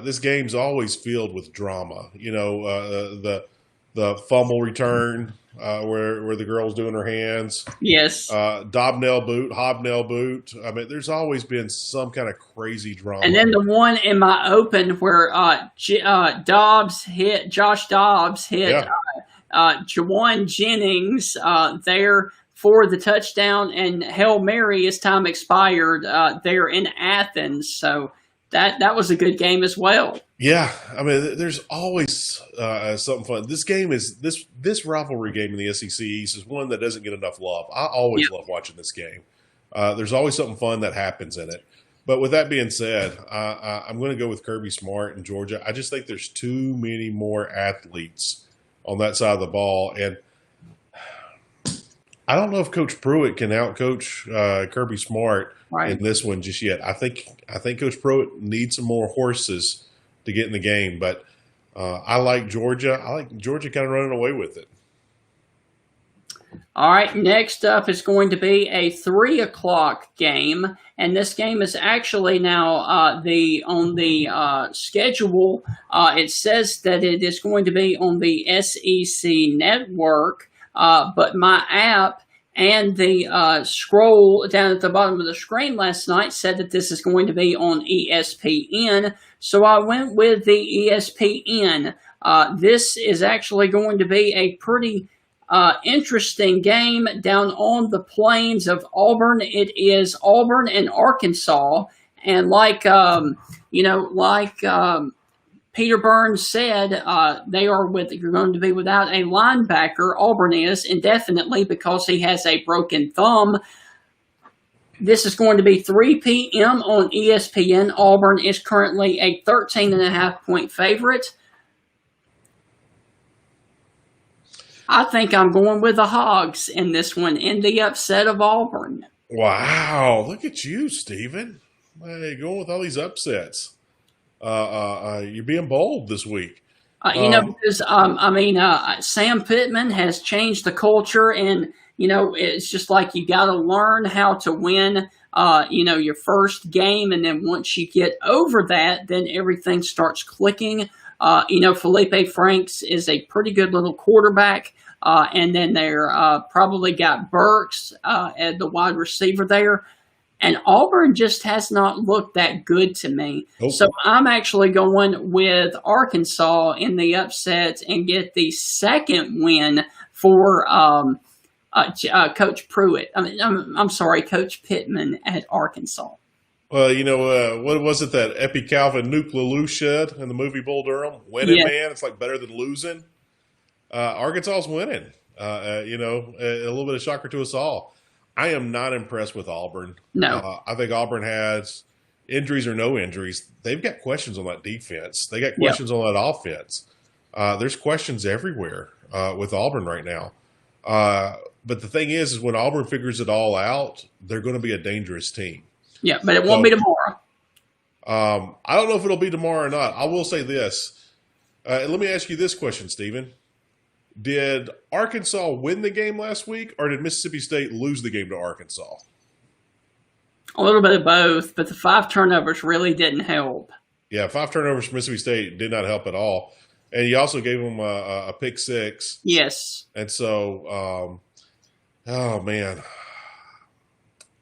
This game's always filled with drama. The fumble return where the girl's doing her hands. Yes. Hobnail boot. I mean, there's always been some kind of crazy drama. And then the one in my open where Josh Dobbs hit Jawan Jennings there for the touchdown, and Hail Mary as time expired there in Athens. So that was a good game as well. Yeah, I mean, there's always something fun. This game is this rivalry game in the SEC East is one that doesn't get enough love. I always love watching this game. There's always something fun that happens in it. But with that being said, I'm going to go with Kirby Smart in Georgia. I just think there's too many more athletes on that side of the ball, and I don't know if Coach Pruitt can outcoach Kirby Smart in this one just yet. I think Coach Pruitt needs some more horses to get in the game, but I like Georgia. I like Georgia kind of running away with it. All right, next up is going to be a 3:00 game, and this game is actually now on the schedule. It says that it is going to be on the SEC network, but my app and the scroll down at the bottom of the screen last night said that this is going to be on ESPN, so I went with the ESPN. This is actually going to be a pretty interesting game down on the plains of Auburn. It is Auburn and Arkansas, and like Peter Burns said, you're going to be without a linebacker. Auburn is indefinitely because he has a broken thumb. This is going to be 3 p.m. on ESPN. Auburn is currently a 13.5-point favorite. I think I'm going with the Hogs in this one, in the upset of Auburn. Wow, look at you, Stephen. You're going with all these upsets. You're being bold this week. Because Sam Pittman has changed the culture, and it's just like you got to learn how to win. Your first game, and then once you get over that, then everything starts clicking. Felipe Franks is a pretty good little quarterback, and then they're probably got Burks as the wide receiver there. And Auburn just has not looked that good to me. Nope. So I'm actually going with Arkansas in the upset and get the second win for Coach Pruitt. Coach Pittman at Arkansas. Well, what was it that Epi Calvin Nuke LaLue said in the movie Bull Durham? Winning, man, it's like better than losing. Arkansas's winning. A little bit of shocker to us all. I am not impressed with Auburn. No. I think Auburn has, injuries or no injuries, they've got questions on that defense. They got questions on that offense. There's questions everywhere with Auburn right now. But the thing is when Auburn figures it all out, they're going to be a dangerous team. Yeah, but it won't be tomorrow. I don't know if it'll be tomorrow or not. I will say this. Let me ask you this question, Stephen. Did Arkansas win the game last week, or did Mississippi State lose the game to Arkansas? A little bit of both, but the 5 turnovers really didn't help. Yeah, 5 turnovers for Mississippi State did not help at all. And you also gave them a pick 6. Yes. And so, oh, man.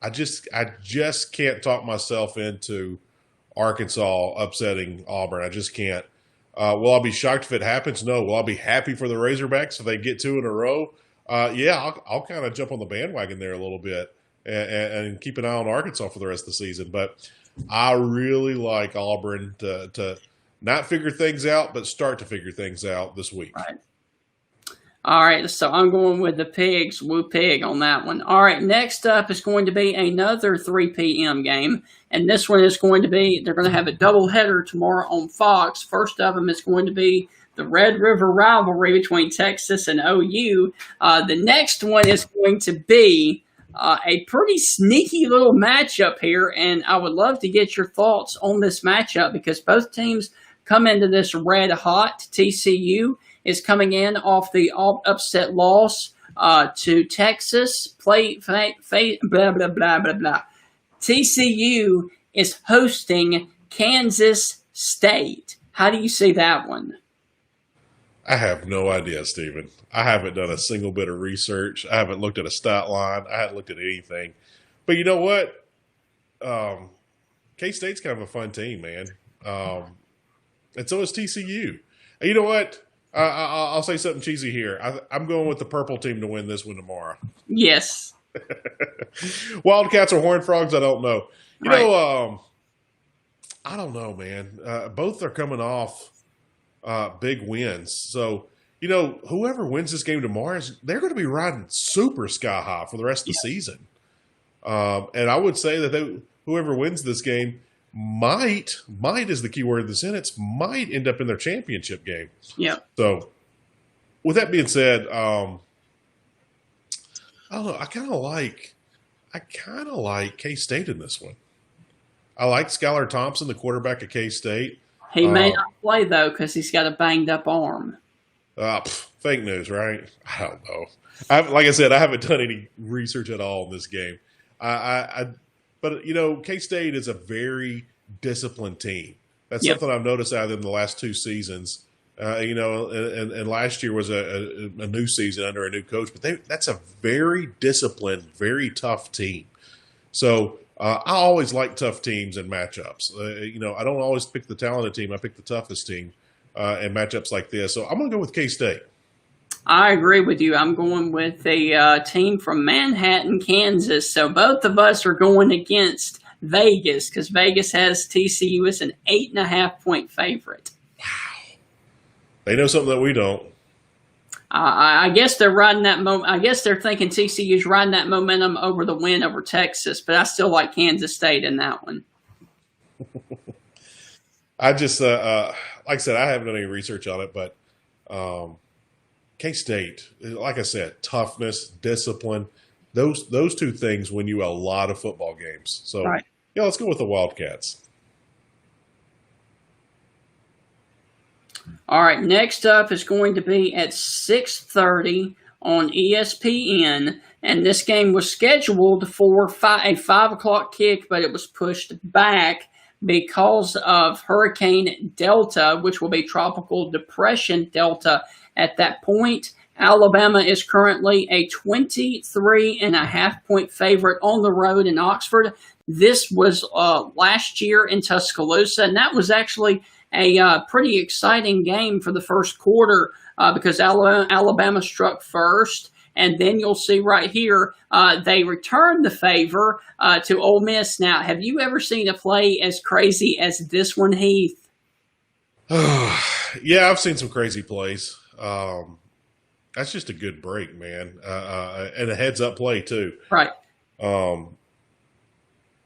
I just can't talk myself into Arkansas upsetting Auburn. I just can't. Will I be shocked if it happens? No. Will I be happy for the Razorbacks if they get 2 in a row? I'll kind of jump on the bandwagon there a little bit and keep an eye on Arkansas for the rest of the season. But I really like Auburn to not figure things out, but start to figure things out this week. All right, so I'm going with the Pigs. Woo pig on that one. All right, next up is going to be another 3 p.m. game, and this one is going to be, they're going to have a doubleheader tomorrow on Fox. First of them is going to be the Red River rivalry between Texas and OU. The next one is going to be a pretty sneaky little matchup here, and I would love to get your thoughts on this matchup because both teams come into this red hot. TCU is coming in off the upset loss to Texas. Blah, blah, blah, blah, blah. TCU is hosting Kansas State. How do you see that one? I have no idea, Stephen. I haven't done a single bit of research. I haven't looked at a stat line. I haven't looked at anything. But you know what? K-State's kind of a fun team, man. And so is TCU. And you know what? I'll say something cheesy here. I'm going with the purple team to win this one tomorrow. Yes. Wildcats or Horned Frogs, I don't know. You Right. know, I don't know, man. Both are coming off big wins. So, you know, whoever wins this game tomorrow, they're going to be riding super sky high for the rest of the season. And I would say that whoever wins this game might is the key word in the sentence, might end up in their championship game. Yeah. So, with that being said, I don't know. I kind of like K-State in this one. I like Skylar Thompson, the quarterback of K-State. He may not play, though, because he's got a banged-up arm. Fake news, right? I don't know. Like I said, I haven't done any research at all in this game. But, you know, K-State is a very disciplined team. That's something I've noticed out of them the last two seasons. You know, and last year was a new season under a new coach. But that's a very disciplined, very tough team. So I always like tough teams and matchups. You know, I don't always pick the talented team. I pick the toughest team in matchups like this. So I'm going to go with K-State. I agree with you. I'm going with a team from Manhattan, Kansas. So both of us are going against Vegas because Vegas has TCU as an 8.5-point favorite. They know something that we don't. I guess they're riding that I guess they're thinking TCU's riding that momentum over the win over Texas, but I still like Kansas State in that one. I just, like I said, I haven't done any research on it, but K-State, like I said, toughness, discipline, those two things win you a lot of football games. So, yeah, let's go with the Wildcats. All right, next up is going to be at 6:30 on ESPN, and this game was scheduled for a 5 o'clock kick, but it was pushed back because of Hurricane Delta, which will be Tropical Depression Delta at that point. Alabama is currently a 23.5-point favorite on the road in Oxford. This was last year in Tuscaloosa, and that was actually a pretty exciting game for the first quarter because Alabama struck first. And then you'll see right here, they returned the favor to Ole Miss. Now, have you ever seen a play as crazy as this one, Heath? Yeah, I've seen some crazy plays. That's just a good break, man. And a heads-up play, too. Right.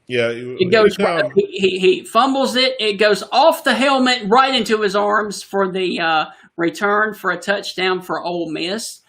Yeah, it goes. He fumbles it. It goes off the helmet right into his arms for the return for a touchdown for Ole Miss.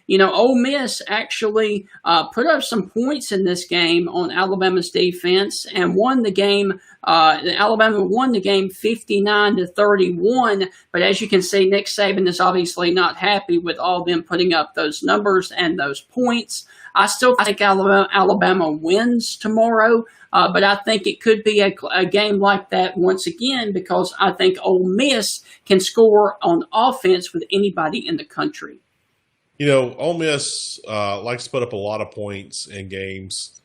You know, Ole Miss actually put up some points in this game on Alabama's defense and won the game. Alabama won the game 59-31. But as you can see, Nick Saban is obviously not happy with all them putting up those numbers and those points. I still think Alabama wins tomorrow, but I think it could be a game like that once again because I think Ole Miss can score on offense with anybody in the country. You know, Ole Miss likes to put up a lot of points in games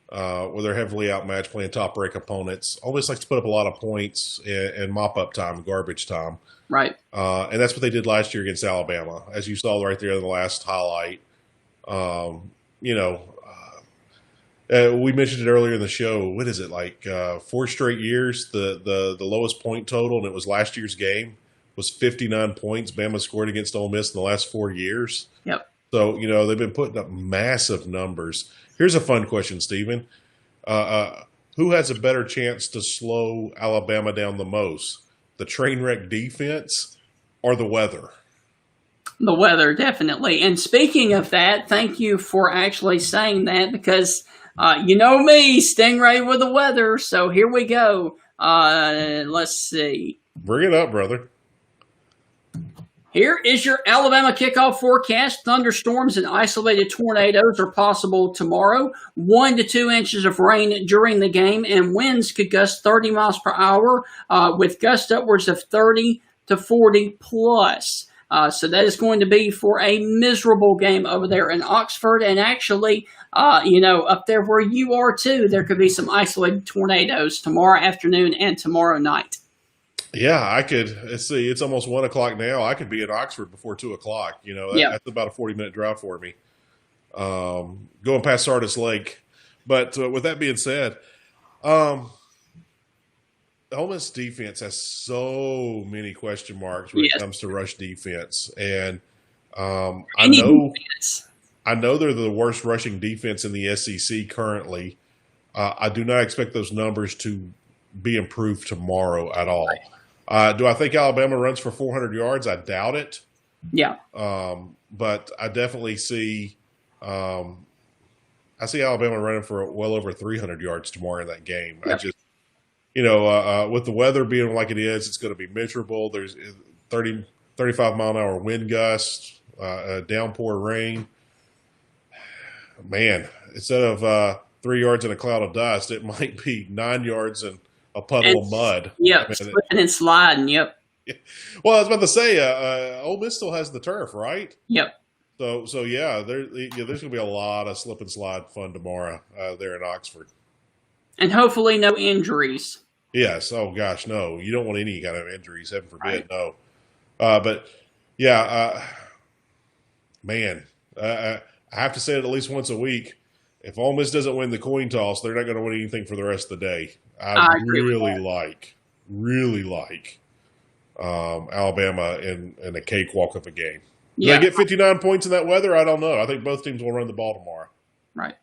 where they're heavily outmatched playing top-ranked opponents. Ole Miss likes to put up a lot of points in mop-up time, garbage time. Right. And that's what they did last year against Alabama, as you saw right there in the last highlight. You know, we mentioned it earlier in the show. What is it, like 4 straight years? The lowest point total, and it was last year's game, was 59 points Bama scored against Ole Miss in the last 4 years. Yep. So, you know, they've been putting up massive numbers. Here's a fun question, Stephen. Who has a better chance to slow Alabama down the most? the train wreck defense, or the weather? The weather, definitely. And speaking of that, thank you for actually saying that because you know me, Stingray with the weather. So here we go. Let's see. Bring it up, brother. Here is your Alabama kickoff forecast. Thunderstorms and isolated tornadoes are possible tomorrow. 1 to 2 inches of rain during the game, and winds could gust 30 miles per hour with gusts upwards of 30 to 40 plus. So that is going to be for a miserable game over there in Oxford. And actually, up there where you are too, there could be some isolated tornadoes tomorrow afternoon and tomorrow night. Yeah, I could. Let's see. It's almost 1 o'clock now. I could be in Oxford before 2 o'clock. That's about a 40-minute drive for me. Going past Sardis Lake. But with that being said, Ole Miss defense has so many question marks when it comes to rush defense, and I know they're the worst rushing defense in the SEC currently. I do not expect those numbers to be improved tomorrow at all. Do I think Alabama runs for 400 yards? I doubt it. Yeah. But I definitely see Alabama running for well over 300 yards tomorrow in that game. Yep. I just, with the weather being like it is, it's going to be miserable. There's 35 mile an hour wind gusts, downpour rain. Man, instead of 3 yards in a cloud of dust, it might be 9 yards in a puddle of mud. Yep, slipping and sliding. Yep. Well, I was about to say, Ole Miss still has the turf, right? Yep. So yeah, there's going to be a lot of slip and slide fun tomorrow there in Oxford, and hopefully no injuries. Yes. Oh gosh, no. You don't want any kind of injuries. Heaven forbid. Right. No. But yeah, man, I have to say it at least once a week. If Ole Miss doesn't win the coin toss, they're not going to win anything for the rest of the day. I really like Alabama in a cakewalk of a game. Do they get 59 points in that weather? I don't know. I think both teams will run the ball tomorrow. Right.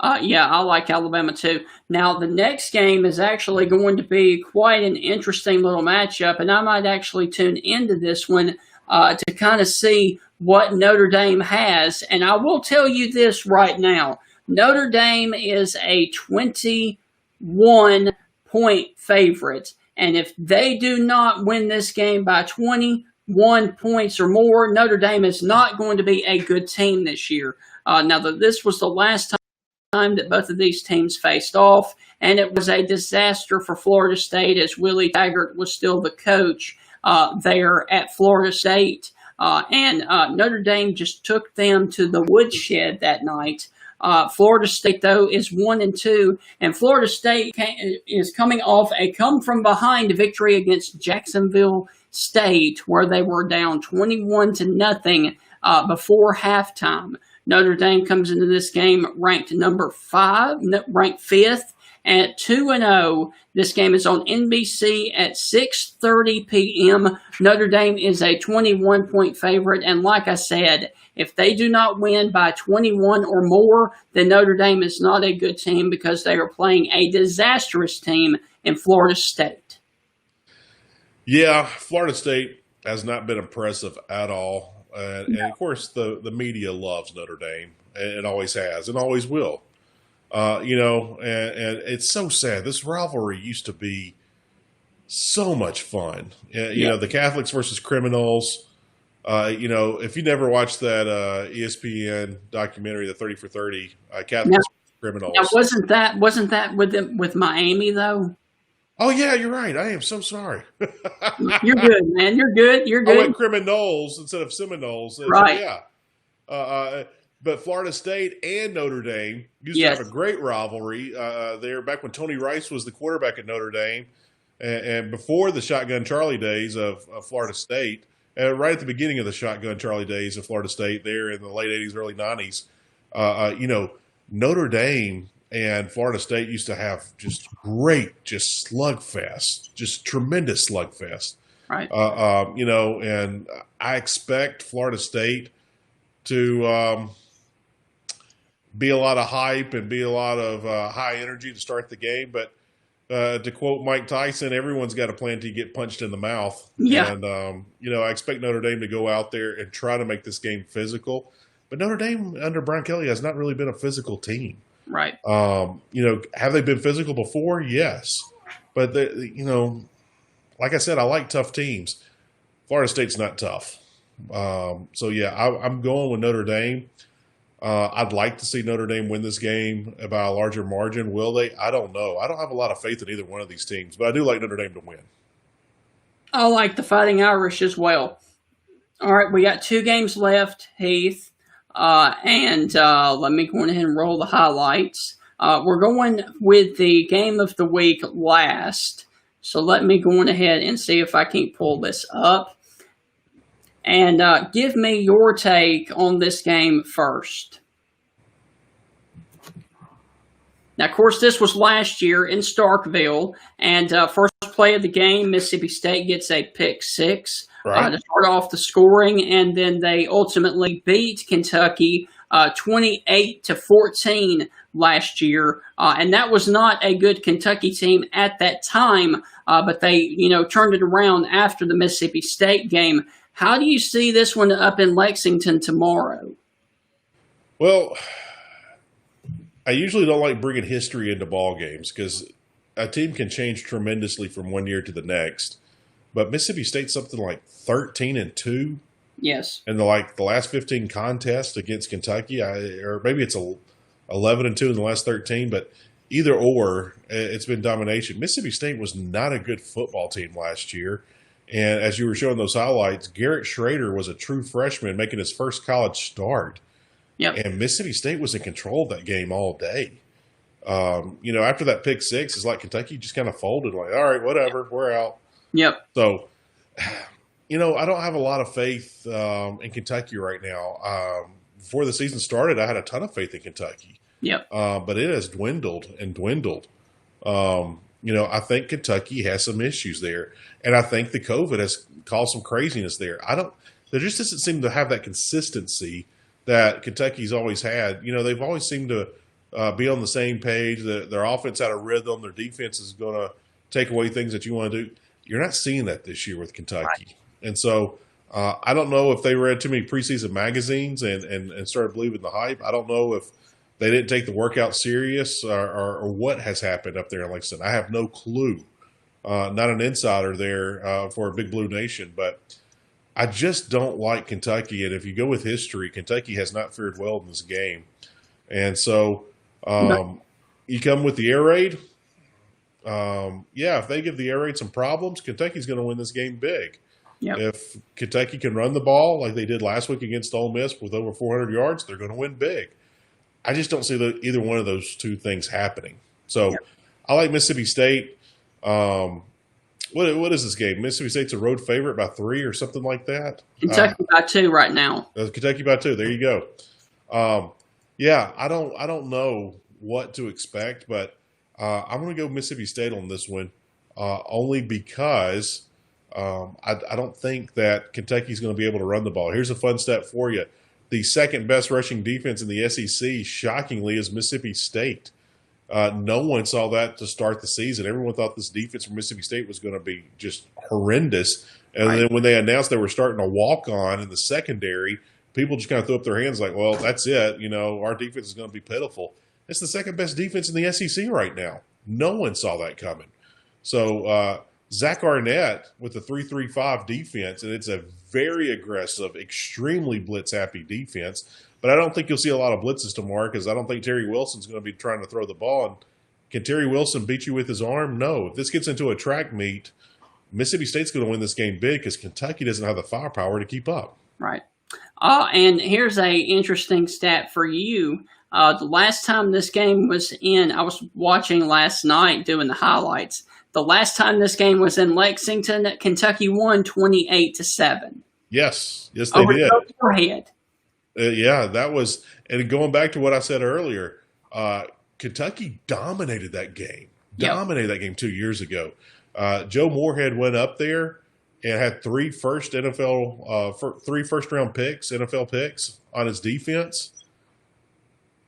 I like Alabama too. Now, the next game is actually going to be quite an interesting little matchup, and I might actually tune into this one to kind of see what Notre Dame has. And I will tell you this right now. Notre Dame is a 21-point favorite, and if they do not win this game by 21 points or more, Notre Dame is not going to be a good team this year. This was the last time that both of these teams faced off, and it was a disaster for Florida State as Willie Taggart was still the coach there at Florida State. And Notre Dame just took them to the woodshed that night. Florida State, though, is 1-2, and Florida State is coming off a come-from-behind victory against Jacksonville State, where they were down 21-0 before halftime. Notre Dame comes into this game ranked ranked 5th at 2-0. This game is on NBC at 6:30 p.m. Notre Dame is a 21-point favorite, and like I said, if they do not win by 21 or more, then Notre Dame is not a good team because they are playing a disastrous team in Florida State. Yeah, Florida State has not been impressive at all. And of course, the media loves Notre Dame. It always has and always will. And it's so sad. This rivalry used to be so much fun. The Catholics versus criminals. If you never watched that ESPN documentary, the 30 for 30, Catholics versus criminals. Now, wasn't that with Miami though? Oh yeah, you're right. I am so sorry. You're good, man. You're good. I went criminals instead of Seminoles. Right. So, yeah. But Florida State and Notre Dame used to have a great rivalry there back when Tony Rice was the quarterback at Notre Dame and before the Shotgun Charlie days of Florida State, right at the beginning of the Shotgun Charlie days of Florida State there in the late 80s, early 90s. Notre Dame and Florida State used to have just slugfest, just tremendous slugfest. Right. And I expect Florida State to be a lot of hype and be a lot of high energy to start the game. But To quote Mike Tyson, everyone's got a plan to get punched in the mouth. Yeah. And, I expect Notre Dame to go out there and try to make this game physical. But Notre Dame under Brian Kelly has not really been a physical team. Right. Have they been physical before? Yes. But, like I said, I like tough teams. Florida State's not tough. I'm going with Notre Dame. I'd like to see Notre Dame win this game by a larger margin. Will they? I don't know. I don't have a lot of faith in either one of these teams, but I do like Notre Dame to win. I like the Fighting Irish as well. All right, we got 2 games left, Heath. Let me go ahead and roll the highlights. We're going with the game of the week last. So let me go on ahead and see if I can pull this up. And give me your take on this game first. Now, of course, this was last year in Starkville. And first play of the game, Mississippi State gets a pick 6 to start off the scoring. And then they ultimately beat Kentucky 28-14 last year. And that was not a good Kentucky team at that time. But they, turned it around after the Mississippi State game. How do you see this one up in Lexington tomorrow? Well, I usually don't like bringing history into ball games because a team can change tremendously from one year to the next. But Mississippi State's something like 13-2. Yes. In the last 15 contests against Kentucky, or maybe it's 11-2 in the last 13. But either or, it's been domination. Mississippi State was not a good football team last year. And as you were showing those highlights, Garrett Schrader was a true freshman making his first college start. Yep. And Mississippi State was in control of that game all day. After that pick 6, it's like Kentucky just kind of folded, like, all right, whatever, we're out. Yep. So, I don't have a lot of faith in Kentucky right now. Before the season started, I had a ton of faith in Kentucky. Yep. But it has dwindled and dwindled. I think Kentucky has some issues there. And I think the COVID has caused some craziness there. There just doesn't seem to have that consistency that Kentucky's always had. They've always seemed to be on the same page. Their offense out of rhythm. Their defense is going to take away things that you want to do. You're not seeing that this year with Kentucky. Right. And so I don't know if they read too many preseason magazines and started believing the hype. I don't know if they didn't take the workout serious or what has happened up there in Lexington. I have no clue. Not an insider there for a Big Blue Nation, but I just don't like Kentucky. And if you go with history, Kentucky has not fared well in this game. And so you come with the air raid. If they give the air raid some problems, Kentucky's going to win this game big. Yep. If Kentucky can run the ball like they did last week against Ole Miss with over 400 yards, they're going to win big. I just don't see either one of those two things happening. So I like Mississippi State. What is this game? Mississippi State's a road favorite by 3 or something like that. Kentucky by 2 right now. Kentucky by 2. There you go. I don't know what to expect, but I'm going to go Mississippi State on this one, only because I don't think that Kentucky's going to be able to run the ball. Here's a fun stat for you. The second best rushing defense in the SEC, shockingly, is Mississippi State. No one saw that to start the season. Everyone thought this defense from Mississippi State was going to be just horrendous. And then when they announced they were starting to walk on in the secondary, people just kind of threw up their hands like, well, that's it. Our defense is going to be pitiful. It's the second best defense in the SEC right now. No one saw that coming. So Zach Arnett with the 3-3-5 defense, and it's a very aggressive, extremely blitz-happy defense. But I don't think you'll see a lot of blitzes tomorrow because I don't think Terry Wilson's going to be trying to throw the ball. And can Terry Wilson beat you with his arm? No. If this gets into a track meet, Mississippi State's going to win this game big because Kentucky doesn't have the firepower to keep up. Right. And here's a interesting stat for you. The last time this game was I was watching last night doing the highlights. The last time this game was in Lexington, Kentucky won 28-7. Yes, they did. Over head. That was, and going back to what I said earlier, Kentucky dominated that game. Dominated that game 2 years ago. Joe Moorhead went up there and had 3 first-round picks, NFL picks on his defense,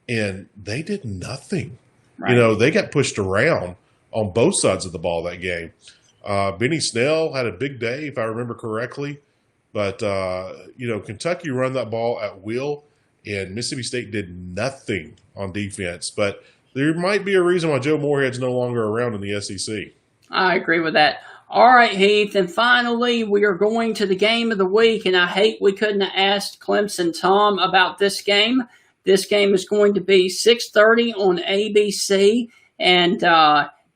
and they did nothing. Right. They got pushed around on both sides of the ball that game. Benny Snell had a big day, if I remember correctly. But, Kentucky run that ball at will, and Mississippi State did nothing on defense. But there might be a reason why Joe Moorhead's no longer around in the SEC. I agree with that. All right, Heath, and finally, we are going to the game of the week, and I hate we couldn't have asked Clemson Tom about this game. This game is going to be 6:30 on ABC, and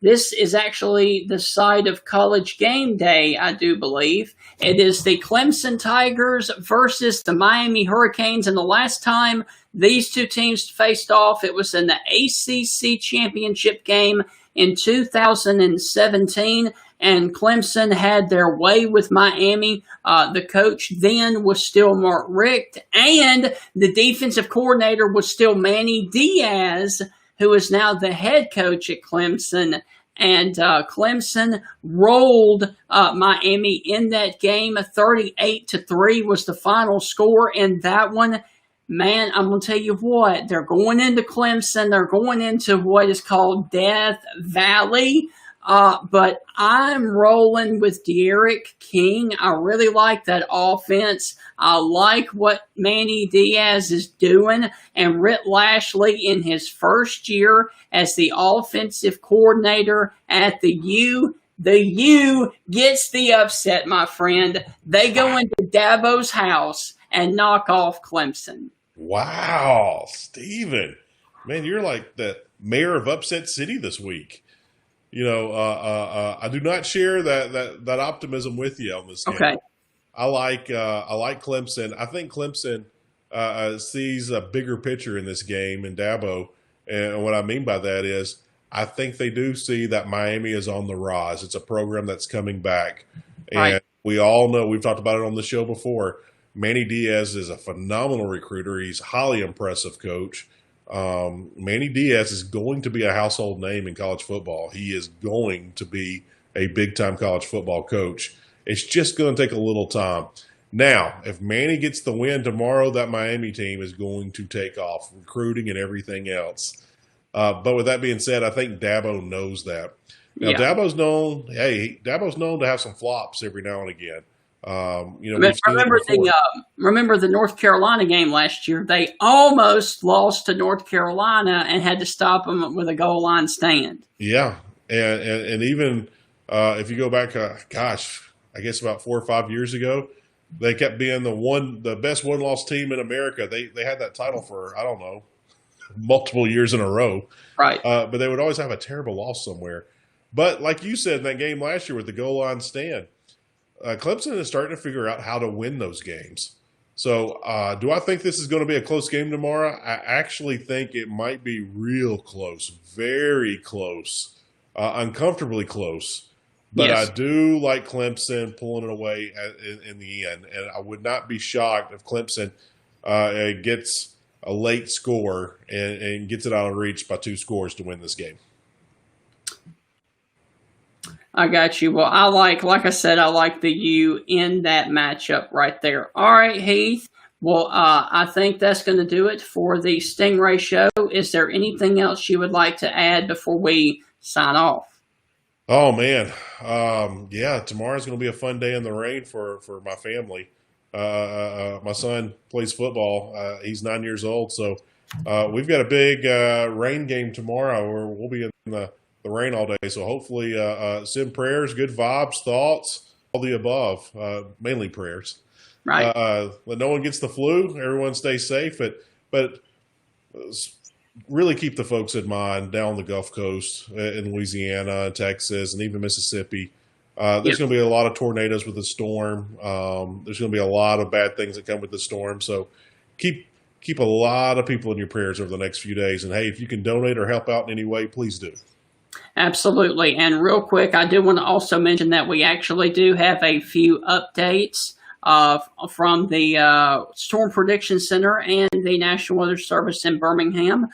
this is actually the site of College Game Day, I do believe. It is the Clemson Tigers versus the Miami Hurricanes, and the last time these two teams faced off, it was in the ACC Championship game in 2017, and Clemson had their way with Miami. The coach then was still Mark Richt, and the defensive coordinator was still Manny Diaz, who is now the head coach at Clemson. And Clemson rolled Miami in that game. 38-3 was the final score in that one. Man, I'm going to tell you what, they're going into Clemson. They're going into what is called Death Valley. But I'm rolling with De'Aaron King. I really like that offense. I like what Manny Diaz is doing. And Rhett Lashley, in his first year as the offensive coordinator at the U gets the upset, my friend. They go into Dabo's house and knock off Clemson. Wow, Steven. Man, you're like the mayor of Upset City this week. I do not share that optimism with you on this game. Okay. I like Clemson. I think Clemson sees a bigger picture in this game in Dabo, and what I mean by that is I think they do see that Miami is on the rise. It's a program that's coming back, and right. We all know, we've talked about it on the show before, Manny Diaz is a phenomenal recruiter. He's a highly impressive coach. Manny Diaz is going to be a household name in college football. He is going to be a big-time college football coach. It's just going to take a little time. Now, if Manny gets the win tomorrow, that Miami team is going to take off, recruiting and everything else. But with that being said, I think Dabo knows that. Now, Yeah. Dabo's known to have some flops every now and again. Remember the North Carolina game last year? They almost lost to North Carolina and had to stop them with a goal line stand. Yeah, and even if you go back, I guess about 4 or 5 years ago, they kept being the best one-loss team in America. They had that title for, I don't know, multiple years in a row. Right. But they would always have a terrible loss somewhere. But like you said in that game last year with the goal line stand, Clemson is starting to figure out how to win those games. So do I think this is going to be a close game tomorrow? I actually think it might be real close, very close, uncomfortably close. But Yes. I do like Clemson pulling it away in the end. And I would not be shocked if Clemson gets a late score and gets it out of reach by 2 scores to win this game. I got you. Well, I like I said, I like the U in that matchup right there. All right, Heath. Well, I think that's going to do it for the Stingray Show. Is there anything else you would like to add before we sign off? Oh, man. Tomorrow's going to be a fun day in the rain for my family. My son plays football. He's 9 years old, so we've got a big rain game tomorrow where we'll be in the rain all day. So hopefully send prayers, good vibes, thoughts, all the above, mainly prayers. Right. That no one gets the flu, everyone stays safe, but really keep the folks in mind down the Gulf Coast in Louisiana and Texas and even Mississippi. There's going to be a lot of tornadoes with the storm. There's going to be a lot of bad things that come with the storm. So keep a lot of people in your prayers over the next few days. And, hey, if you can donate or help out in any way, please do. Absolutely. And real quick, I do want to also mention that we actually do have a few updates from the Storm Prediction Center and the National Weather Service in Birmingham.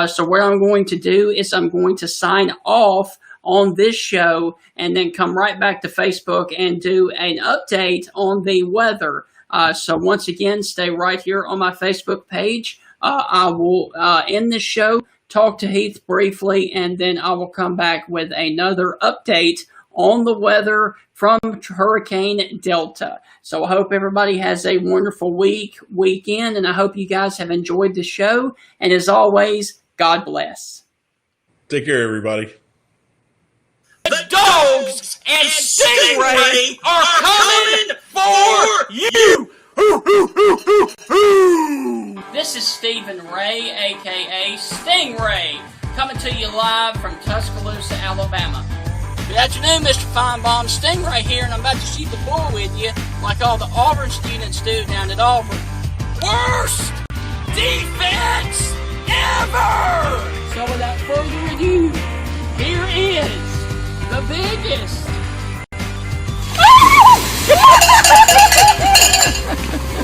So what I'm going to do is I'm going to sign off on this show and then come right back to Facebook and do an update on the weather. So once again, stay right here on my Facebook page. I will end this show talk to Heath briefly, and then I will come back with another update on the weather from Hurricane Delta. So I hope everybody has a wonderful weekend, and I hope you guys have enjoyed the show. And as always, God bless. Take care, everybody. The Dogs and Stingray are coming for you! This is Stephen Ray, a.k.a. Stingray, coming to you live from Tuscaloosa, Alabama. Good afternoon, Mr. Feinbaum. Stingray here, and I'm about to shoot the bull with you like all the Auburn students do down at Auburn. Worst defense ever! So without further ado, here is the biggest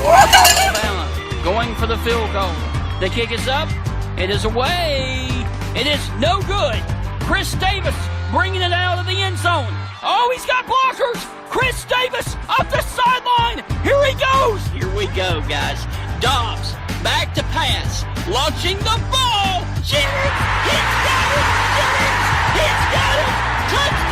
Alabama going for the field goal. The kick is up. It is away. It is no good. Chris Davis bringing it out of the end zone. Oh, he's got blockers. Chris Davis up the sideline. Here he goes. Here we go, guys. Dobbs back to pass. Launching the ball. Jennings, he's got it. Jennings, he's got it. Touchdown.